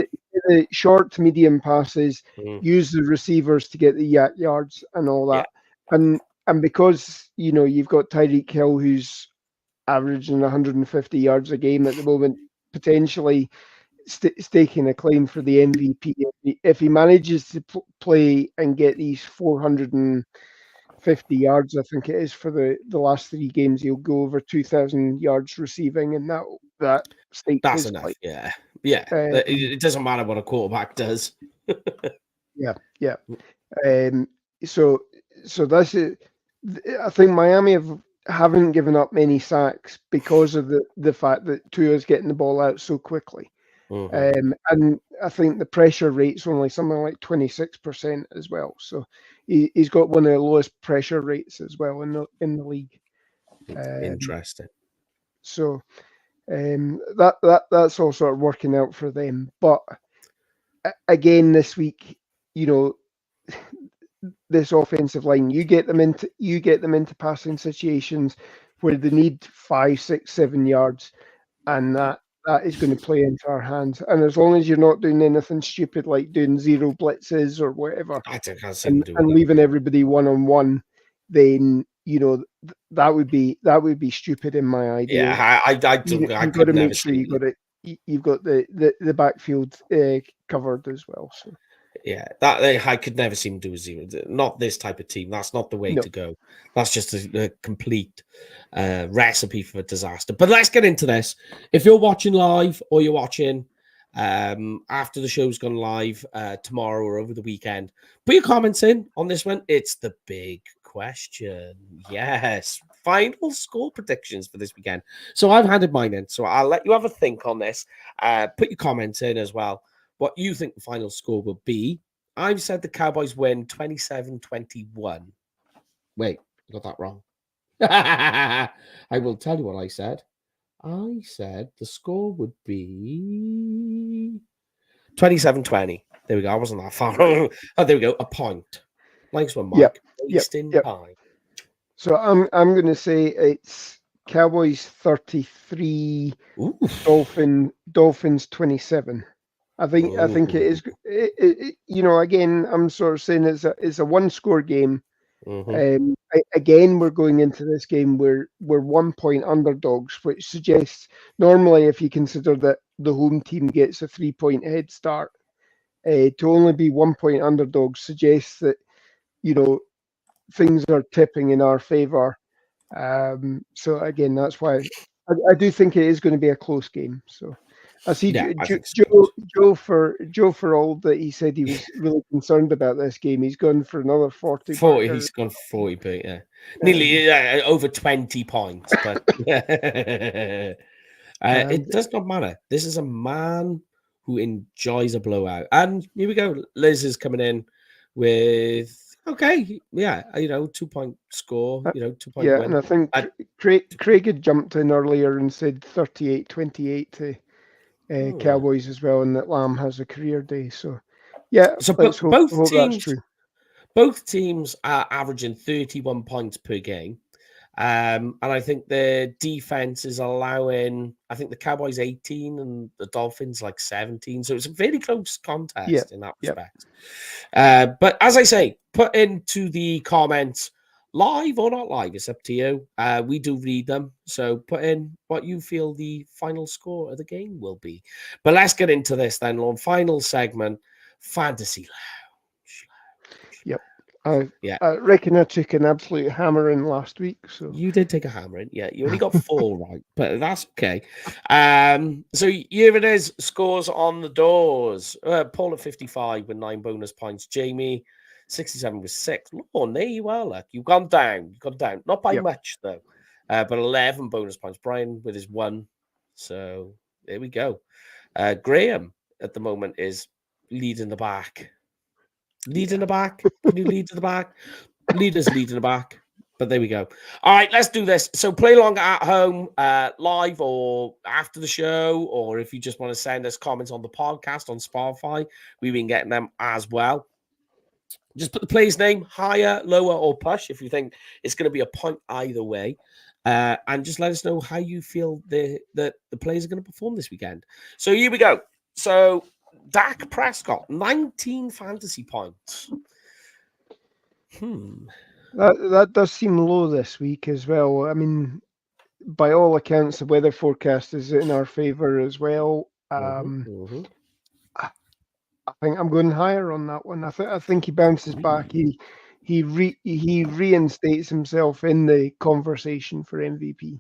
the short to medium passes, use the receivers to get the yards and all that, and because you've got Tyreek Hill, who's averaging 150 yards a game at the moment, potentially staking a claim for the MVP. If he manages to play and get these 450 yards, I think it is, for the last 3 games, he'll go over 2,000 yards receiving, and that stakes that's his enough. claim. Yeah. It doesn't matter what a quarterback does. Yeah. So that's it. I think Miami haven't given up many sacks because of the fact that Tua's getting the ball out so quickly. And I think the pressure rate's only something like 26% as well. So he's got one of the lowest pressure rates as well in the league. Interesting. So that's all sort of working out for them. But again, this week, this offensive line, you get them into passing situations where they need 5, 6, 7 yards, and that is going to play into our hands. And as long as you're not doing anything stupid like doing 0 blitzes or whatever, I think I'll see and, them do and that. leaving everybody 1-on-1, then that would be stupid in my idea. Yeah, I You've got could to never make sure see it. you've got the backfield covered as well. So Yeah, that I could never see him do a 0. Not this type of team. That's not the way no, to go. That's just a complete recipe for disaster. But let's get into this. If you're watching live or you're watching after the show's gone live tomorrow or over the weekend, put your comments in on this one. It's the big question. Yes, final score predictions for this weekend. So I've handed mine in. So I'll let you have a think on this. Put your comments in as well. What you think the final score will be. I've said the Cowboys win 27-21. Wait, I got that wrong. I will tell you what I said. I said the score would be 27-20. There we go. I wasn't that far. Oh, there we go. A point. Nice one, yep, Mike. Wasting time. So I'm going to say it's Cowboys 33, Ooh. Dolphins 27. I think it is. Again, I'm sort of saying it's a one-score game. Again, we're going into this game where we're 1 point underdogs, which suggests normally if you consider that the home team gets a 3-point head start, to only be 1 point underdogs suggests that things are tipping in our favor. So again, that's why I do think it is going to be a close game. So I see Joe for all that he said he was really concerned about this game. He's gone for another 40. 40. He's gone 40, but yeah, nearly over 20 points. But it does not matter. This is a man who enjoys a blowout. And here we go. Liz is coming in with 2-point score. 2-point win. And I think Craig had jumped in earlier and said 38-28 to Cowboys as well, and that Lamb has a career day. So let's hope that's true. Both teams are averaging 31 points per game. And I think the defense is allowing, I think the Cowboys 18 and the Dolphins like 17. So it's a very close contest in that respect. But as I say, put into the comments, live or not live, it's up to you. We do read them. So put in what you feel the final score of the game will be. But let's get into this then, Lorne. Final segment, Fantasy Lounge. Yep. I reckon I took an absolute hammering last week. So you did take a hammering. Yeah, you only got 4 right, but that's okay. So here it is. Scores on the doors. Paul at 55 with 9 bonus points. Jamie 67 with 6. Lorne, there you are. Look, you've gone down. You've gone down. Not by much though, but 11 bonus points. Brian with his 1. So there we go. Graham at the moment is leading the back. Lead in the back. Can you lead to the back? Leaders lead in the back. But there we go. All right, let's do this. So play along at home, live or after the show, or if you just want to send us comments on the podcast on Spotify, we've been getting them as well. Just put the player's name higher, lower, or push if you think it's going to be a point either way. And just let us know how you feel the players are going to perform this weekend. So here we go. So Dak Prescott, 19 fantasy points. That does seem low this week as well. I mean, by all accounts, the weather forecast is in our favor as well. I think I'm going higher on that one. I think he bounces back. He reinstates himself in the conversation for MVP.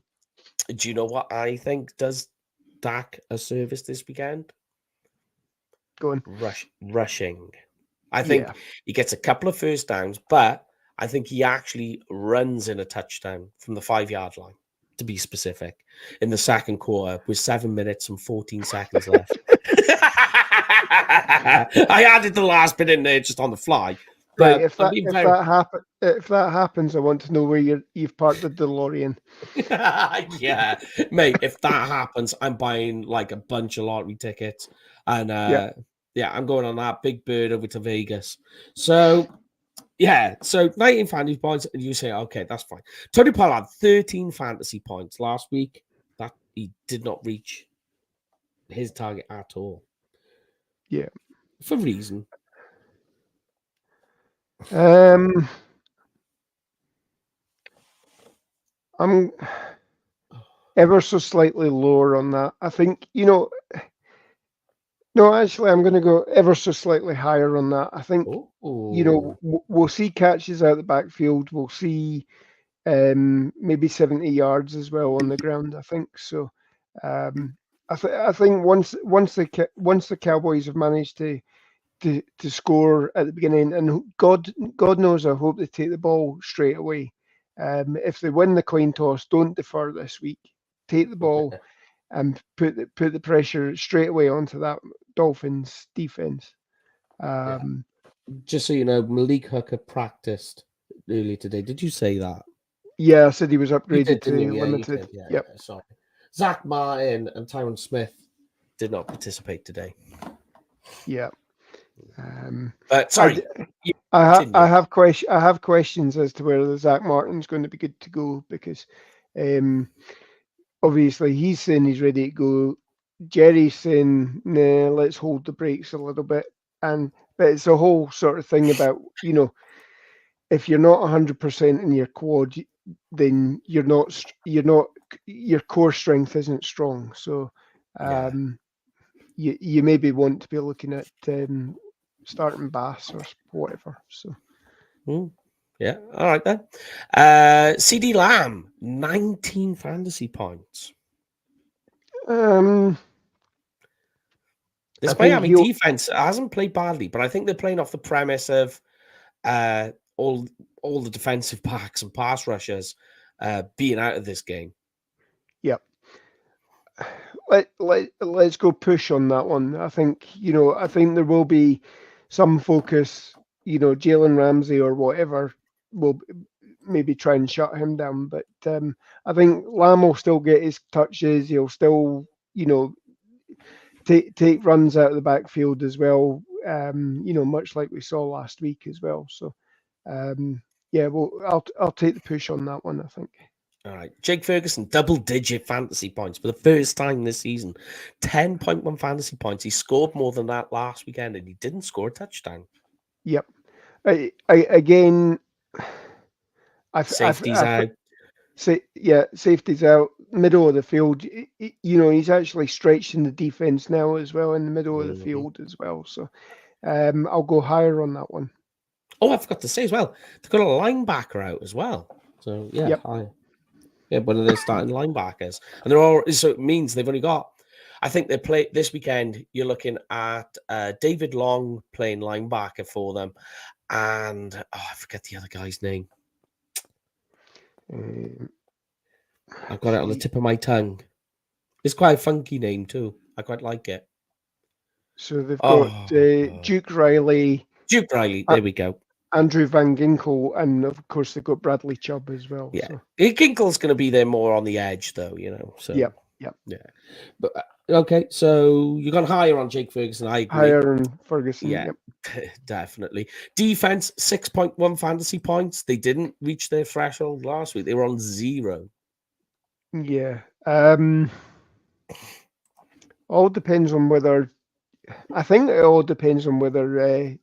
Do you know what I think does Dak a service this weekend? Go on. Rushing. I think he gets a couple of first downs, but I think he actually runs in a touchdown from the 5-yard line, to be specific, in the second quarter with 7 minutes and 14 seconds left. I added the last bit in there just on the fly. But right, if that happens, I want to know where you've parked the DeLorean. Yeah, mate. If that happens, I'm buying like a bunch of lottery tickets, and I'm going on that big bird over to Vegas. So. Yeah, so 19 fantasy points, and you say, okay, that's fine. Tony Pollard, 13 fantasy points last week. That he did not reach his target at all. Yeah. For reason. I'm ever so slightly lower on that. I think, no, actually, I'm going to go ever so slightly higher on that. I think, Oh, we'll see catches out the backfield. We'll see maybe 70 yards as well on the ground, I think. So I think once the Cowboys have managed to score at the beginning, and God knows, I hope they take the ball straight away. If they win the coin toss, don't defer this week. Take the ball and put the pressure straight away onto that Dolphins defense. just so you know, Malik Hooker practiced earlier today. Did you say that? Yeah, I said he was You upgraded did, to didn't you? Yeah, you limited. did. Yeah, Yep. yeah, sorry. Zach Martin and Tyron Smith did not participate today. Yeah. But sorry, I have questions as to whether Zach Martin's going to be good to go, because obviously he's saying he's ready to go. Jerry's saying, nah, let's hold the brakes a little bit. But it's a whole sort of thing about, if you're not 100% in your quad, then your core strength isn't strong. So you maybe want to be looking at starting Bass or whatever. So yeah, all right then. CD Lamb, 19 fantasy points. This Miami defense hasn't played badly, but I think they're playing off the premise of all the defensive backs and pass rushers being out of this game. Yep. Let's go push on that one. I think there will be some focus. Jalen Ramsey or whatever will maybe try and shut him down, but I think Lamb will still get his touches. He'll still take runs out of the backfield as well. Much like we saw last week as well. So yeah, well, I'll take the push on that one, I think. All right. Jake Ferguson, double-digit fantasy points for the first time this season. 10.1 fantasy points. He scored more than that last weekend, and he didn't score a touchdown. Yep. Again, Safety's out. Safety's out. Middle of the field. He's actually stretching the defense now as well in the middle of the field as well. So I'll go higher on that one. Oh, I forgot to say as well, they've got a linebacker out as well. So yeah, one of their starting linebackers, and so it means they've only got. I think they play this weekend. You're looking at David Long playing linebacker for them, and I forget the other guy's name. I've got it on the tip of my tongue. It's quite a funky name too. I quite like it. So they've got Duke Riley. Duke Riley. There we go. Andrew Van Ginkel, and of course they've got Bradley Chubb as well. Yeah, so. Ginkel's going to be there more on the edge, though. So yeah. But okay, so you've gone higher on Jake Ferguson. I agree. Higher on Ferguson. Yeah, definitely. Defense 6.1 fantasy points. They didn't reach their threshold last week. They were on 0. Yeah. All depends on whether. I think it all depends on whether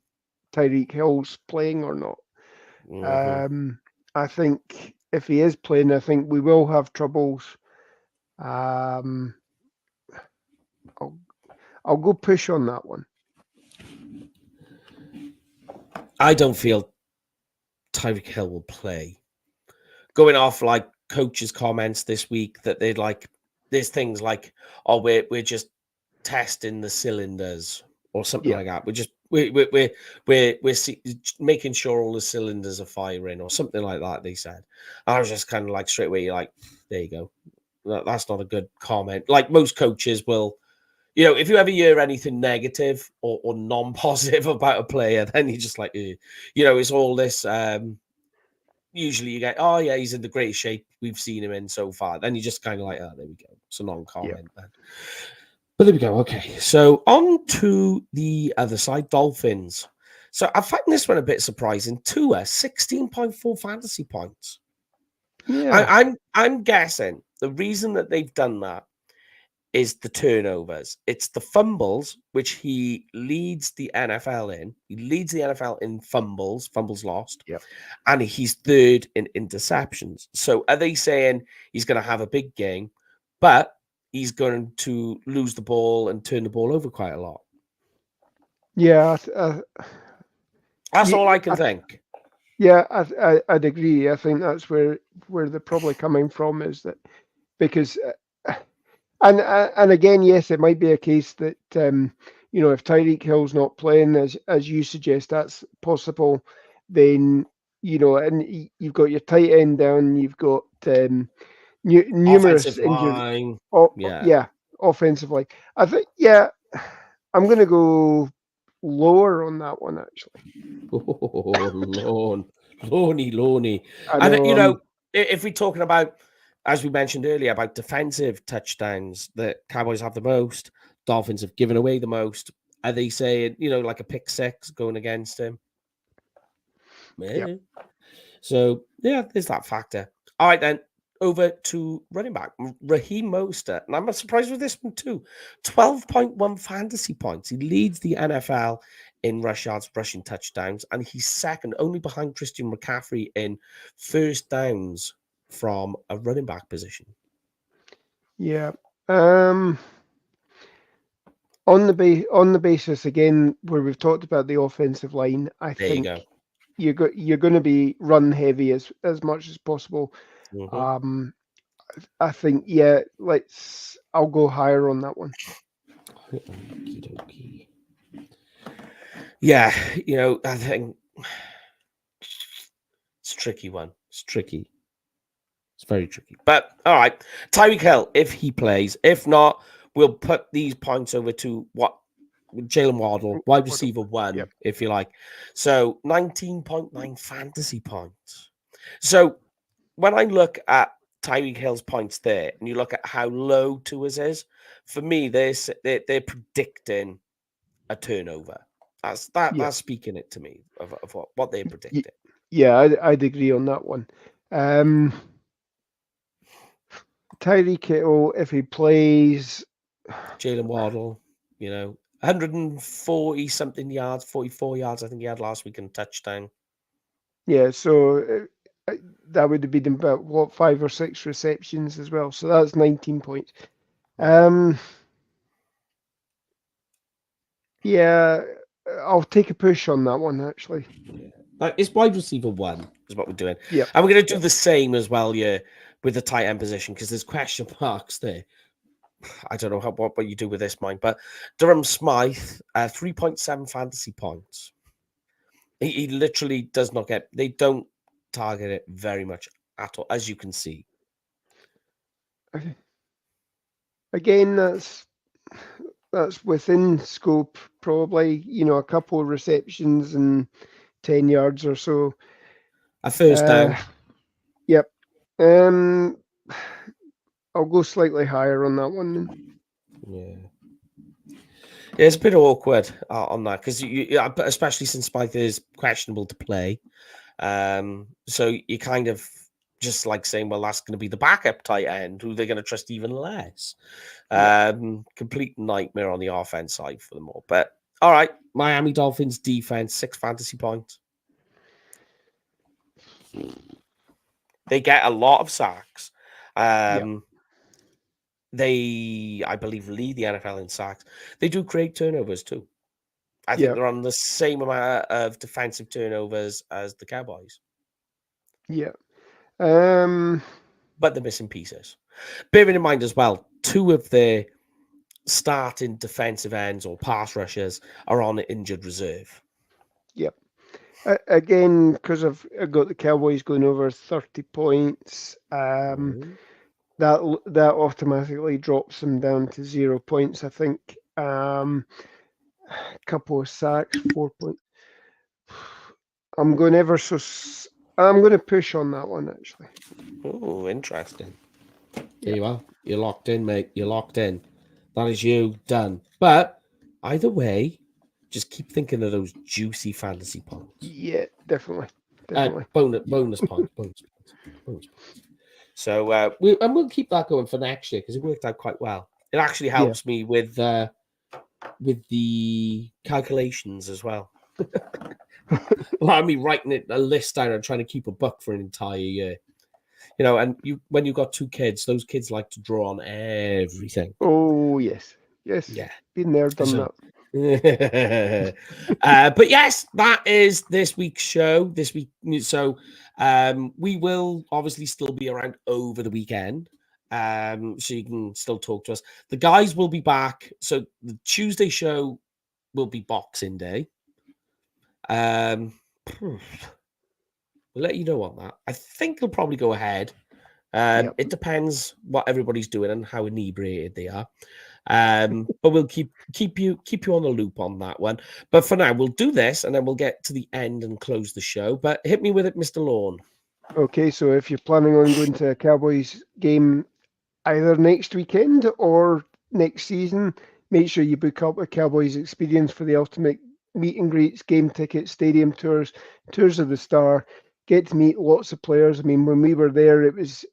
Tyreek Hill's playing or not. I think if he is playing, I think we will have troubles. I'll go push on that one. I don't feel Tyreek Hill will play. Going off like coaches' comments this week that they'd like, there's things like, oh, we're just testing the cylinders or something like that. We're making sure all the cylinders are firing or something like that. They said. I was just kind of like straight away, you're like, there you go. That's not a good comment. Like most coaches will, if you ever hear anything negative or non-positive about a player, then you're just like, it's all this. Usually you get, oh yeah, he's in the greatest shape we've seen him in so far. Then you just kind of like, oh, there we go. It's a non-comment then. But there we go. Okay, so on to the other side, Dolphins. So I find this one a bit surprising. Tua, 16.4 fantasy points. Yeah, I'm guessing the reason that they've done that is the turnovers. It's the fumbles, which he leads the NFL in. He leads the NFL in fumbles lost, Yep. and he's third in interceptions. So are they saying he's going to have a big game, but he's going to lose the ball and turn the ball over quite a lot? Yeah, That's all I can think. Yeah, I'd agree. I think that's where they're probably coming from, is that because, and again, yes, it might be a case that if Tyreek Hill's not playing, as you suggest, that's possible. Then and you've got your tight end down, you've got numerous Offensive injuries. line, Yeah, offensively. I think, yeah, I'm going to go lower on that one, actually. Oh, Loney. I And, know, if we're talking about, as we mentioned earlier, about defensive touchdowns, the Cowboys have the most, Dolphins have given away the most. Are they saying, like a pick six going against him? Yep. So, yeah, there's that factor. All right, then. Over to running back, Raheem Mostert. And I'm surprised with this one too. 12.1 fantasy points. He leads the NFL in rush yards, rushing touchdowns, and he's second only behind Christian McCaffrey in first downs from a running back position. Yeah. On the basis again where we've talked about the offensive line, I think you're going to be run heavy as much as possible. Mm-hmm. I think, yeah, I'll go higher on that one. Yeah, I think it's a tricky one. It's tricky. It's very tricky. But all right, Tyreek Hill, if he plays. If not, we'll put these points over to Jalen Waddle, wide receiver 1, if you like. So 19.9 fantasy points. So when I look at Tyreek Hill's points there, and you look at how low Tua's is, for me, they're predicting a turnover. That's speaking it to me of what they're predicting. Yeah, I'd agree on that one. Tyreek Hill, if he plays, Jalen Waddle, 140 something yards, 44 yards, I think he had last week in touchdown. Yeah, so that would have been about 5 or 6 receptions as well. So that's 19 points. Yeah, I'll take a push on that one, actually. It's wide receiver 1 is what we're doing. Yeah, and we're going to do the same as well, with the tight end position, because there's question marks there. I don't know what you do with this, Mike, but Durham Smythe, 3.7 fantasy points. He literally does not get. They don't target it very much at all, as you can see. Okay. Again, that's within scope, probably. A couple of receptions and 10 yards or so. A first down. Yep. I'll go slightly higher on that one. Yeah, it's a bit awkward on that, because especially since Smythe is questionable to play. So you kind of just like saying, well, that's going to be the backup tight end, who they're going to trust even less. Complete nightmare on the offense side for them all. But all right, Miami Dolphins defense, 6 fantasy points. They get a lot of sacks. They, I believe, lead the NFL in sacks. They do create turnovers too. I think they're on the same amount of defensive turnovers as the Cowboys. Yeah. But they're missing pieces. Bearing in mind as well, 2 of their starting defensive ends or pass rushers are on injured reserve. Yep. Again, because I've got the Cowboys going over 30 points, that automatically drops them down to 0 points. I think a couple of sacks, 4 points. I'm going to push on that one, actually. Oh, interesting. There you are. You're locked in, mate. You're locked in. That is you done. But either way, just keep thinking of those juicy fantasy points. Yeah, definitely. Bonus points. So we'll keep that going for next year, because it worked out quite well. It actually Yeah. helps me with the calculations as well. Allow me writing a list down and trying to keep a book for an entire year. You know, and when you've got 2 kids, those kids like to draw on everything. Oh yes, yes. Yeah. Been there, done So, that. but yes, that is this week's show. This week, so we will obviously still be around over the weekend, so you can still talk to us. The guys will be back. So the Tuesday show will be Boxing Day. We'll let you know on that. I think they'll probably go ahead. Yep. It depends what everybody's doing and how inebriated they are. But we'll keep you on the loop on that one. But for now, we'll do this and then we'll get to the end and close the show. But hit me with it, Mr. Lawn. Okay, so if you're planning on going to a Cowboys game either next weekend or next season, make sure you book up a Cowboys experience for the ultimate meet and greets, game tickets, stadium tours, tours of the Star. Get to meet lots of players. I mean, when we were there, it was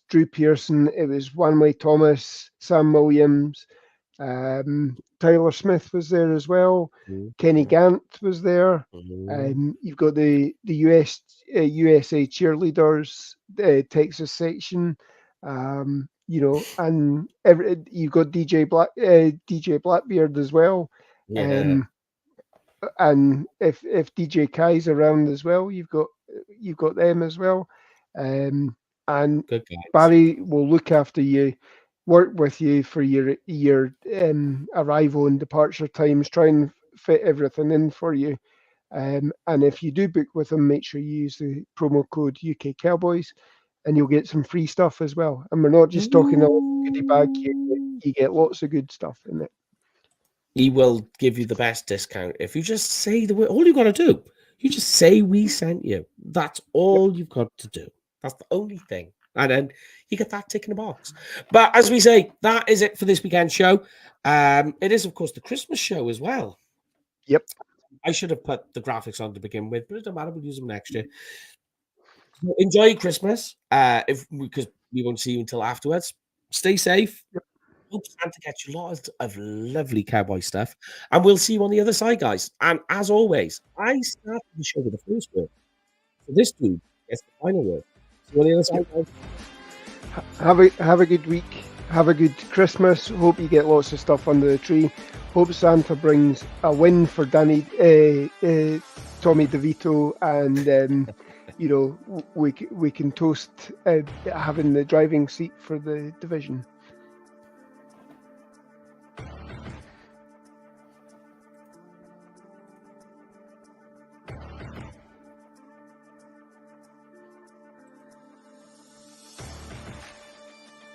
Drew Pearson, it was Wanley Thomas, Sam Williams, Tyler Smith was there as well. Kenny Gant was there. You've got the USA cheerleaders, Texas section. You know, and you've got DJ Blackbeard as well. Yeah. And if DJ Kai's around as well, you've got them as well. And Good guys. Barry will look after you, work with you for your arrival and departure times, try and fit everything in for you. And if you do book with them, make sure you use the promo code UK Cowboys, and you'll get some free stuff as well. And we're not just talking a goodie bag; you get lots of good stuff in it. He will give you the best discount if you just say the word. All you got to do, you just say we sent you. That's all you've got to do. That's the only thing. And then you get that tick in the box. But as we say, that is it for this weekend show. It is, of course, the Christmas show as well. Yep. I should have put the graphics on to begin with, but it doesn't matter. We'll use them next year. So enjoy Christmas. Because we won't see you until afterwards. Stay safe. Yep. Hope Santa gets you lots of lovely cowboy stuff. And we'll see you on the other side, guys. And as always, I started the show with the first word. So this dude gets the final word. See you on the other side, guys. Have a good week. Have a good Christmas. Hope you get lots of stuff under the tree. Hope Santa brings a win for Tommy DeVito, and you know, we can toast having the driving seat for the division.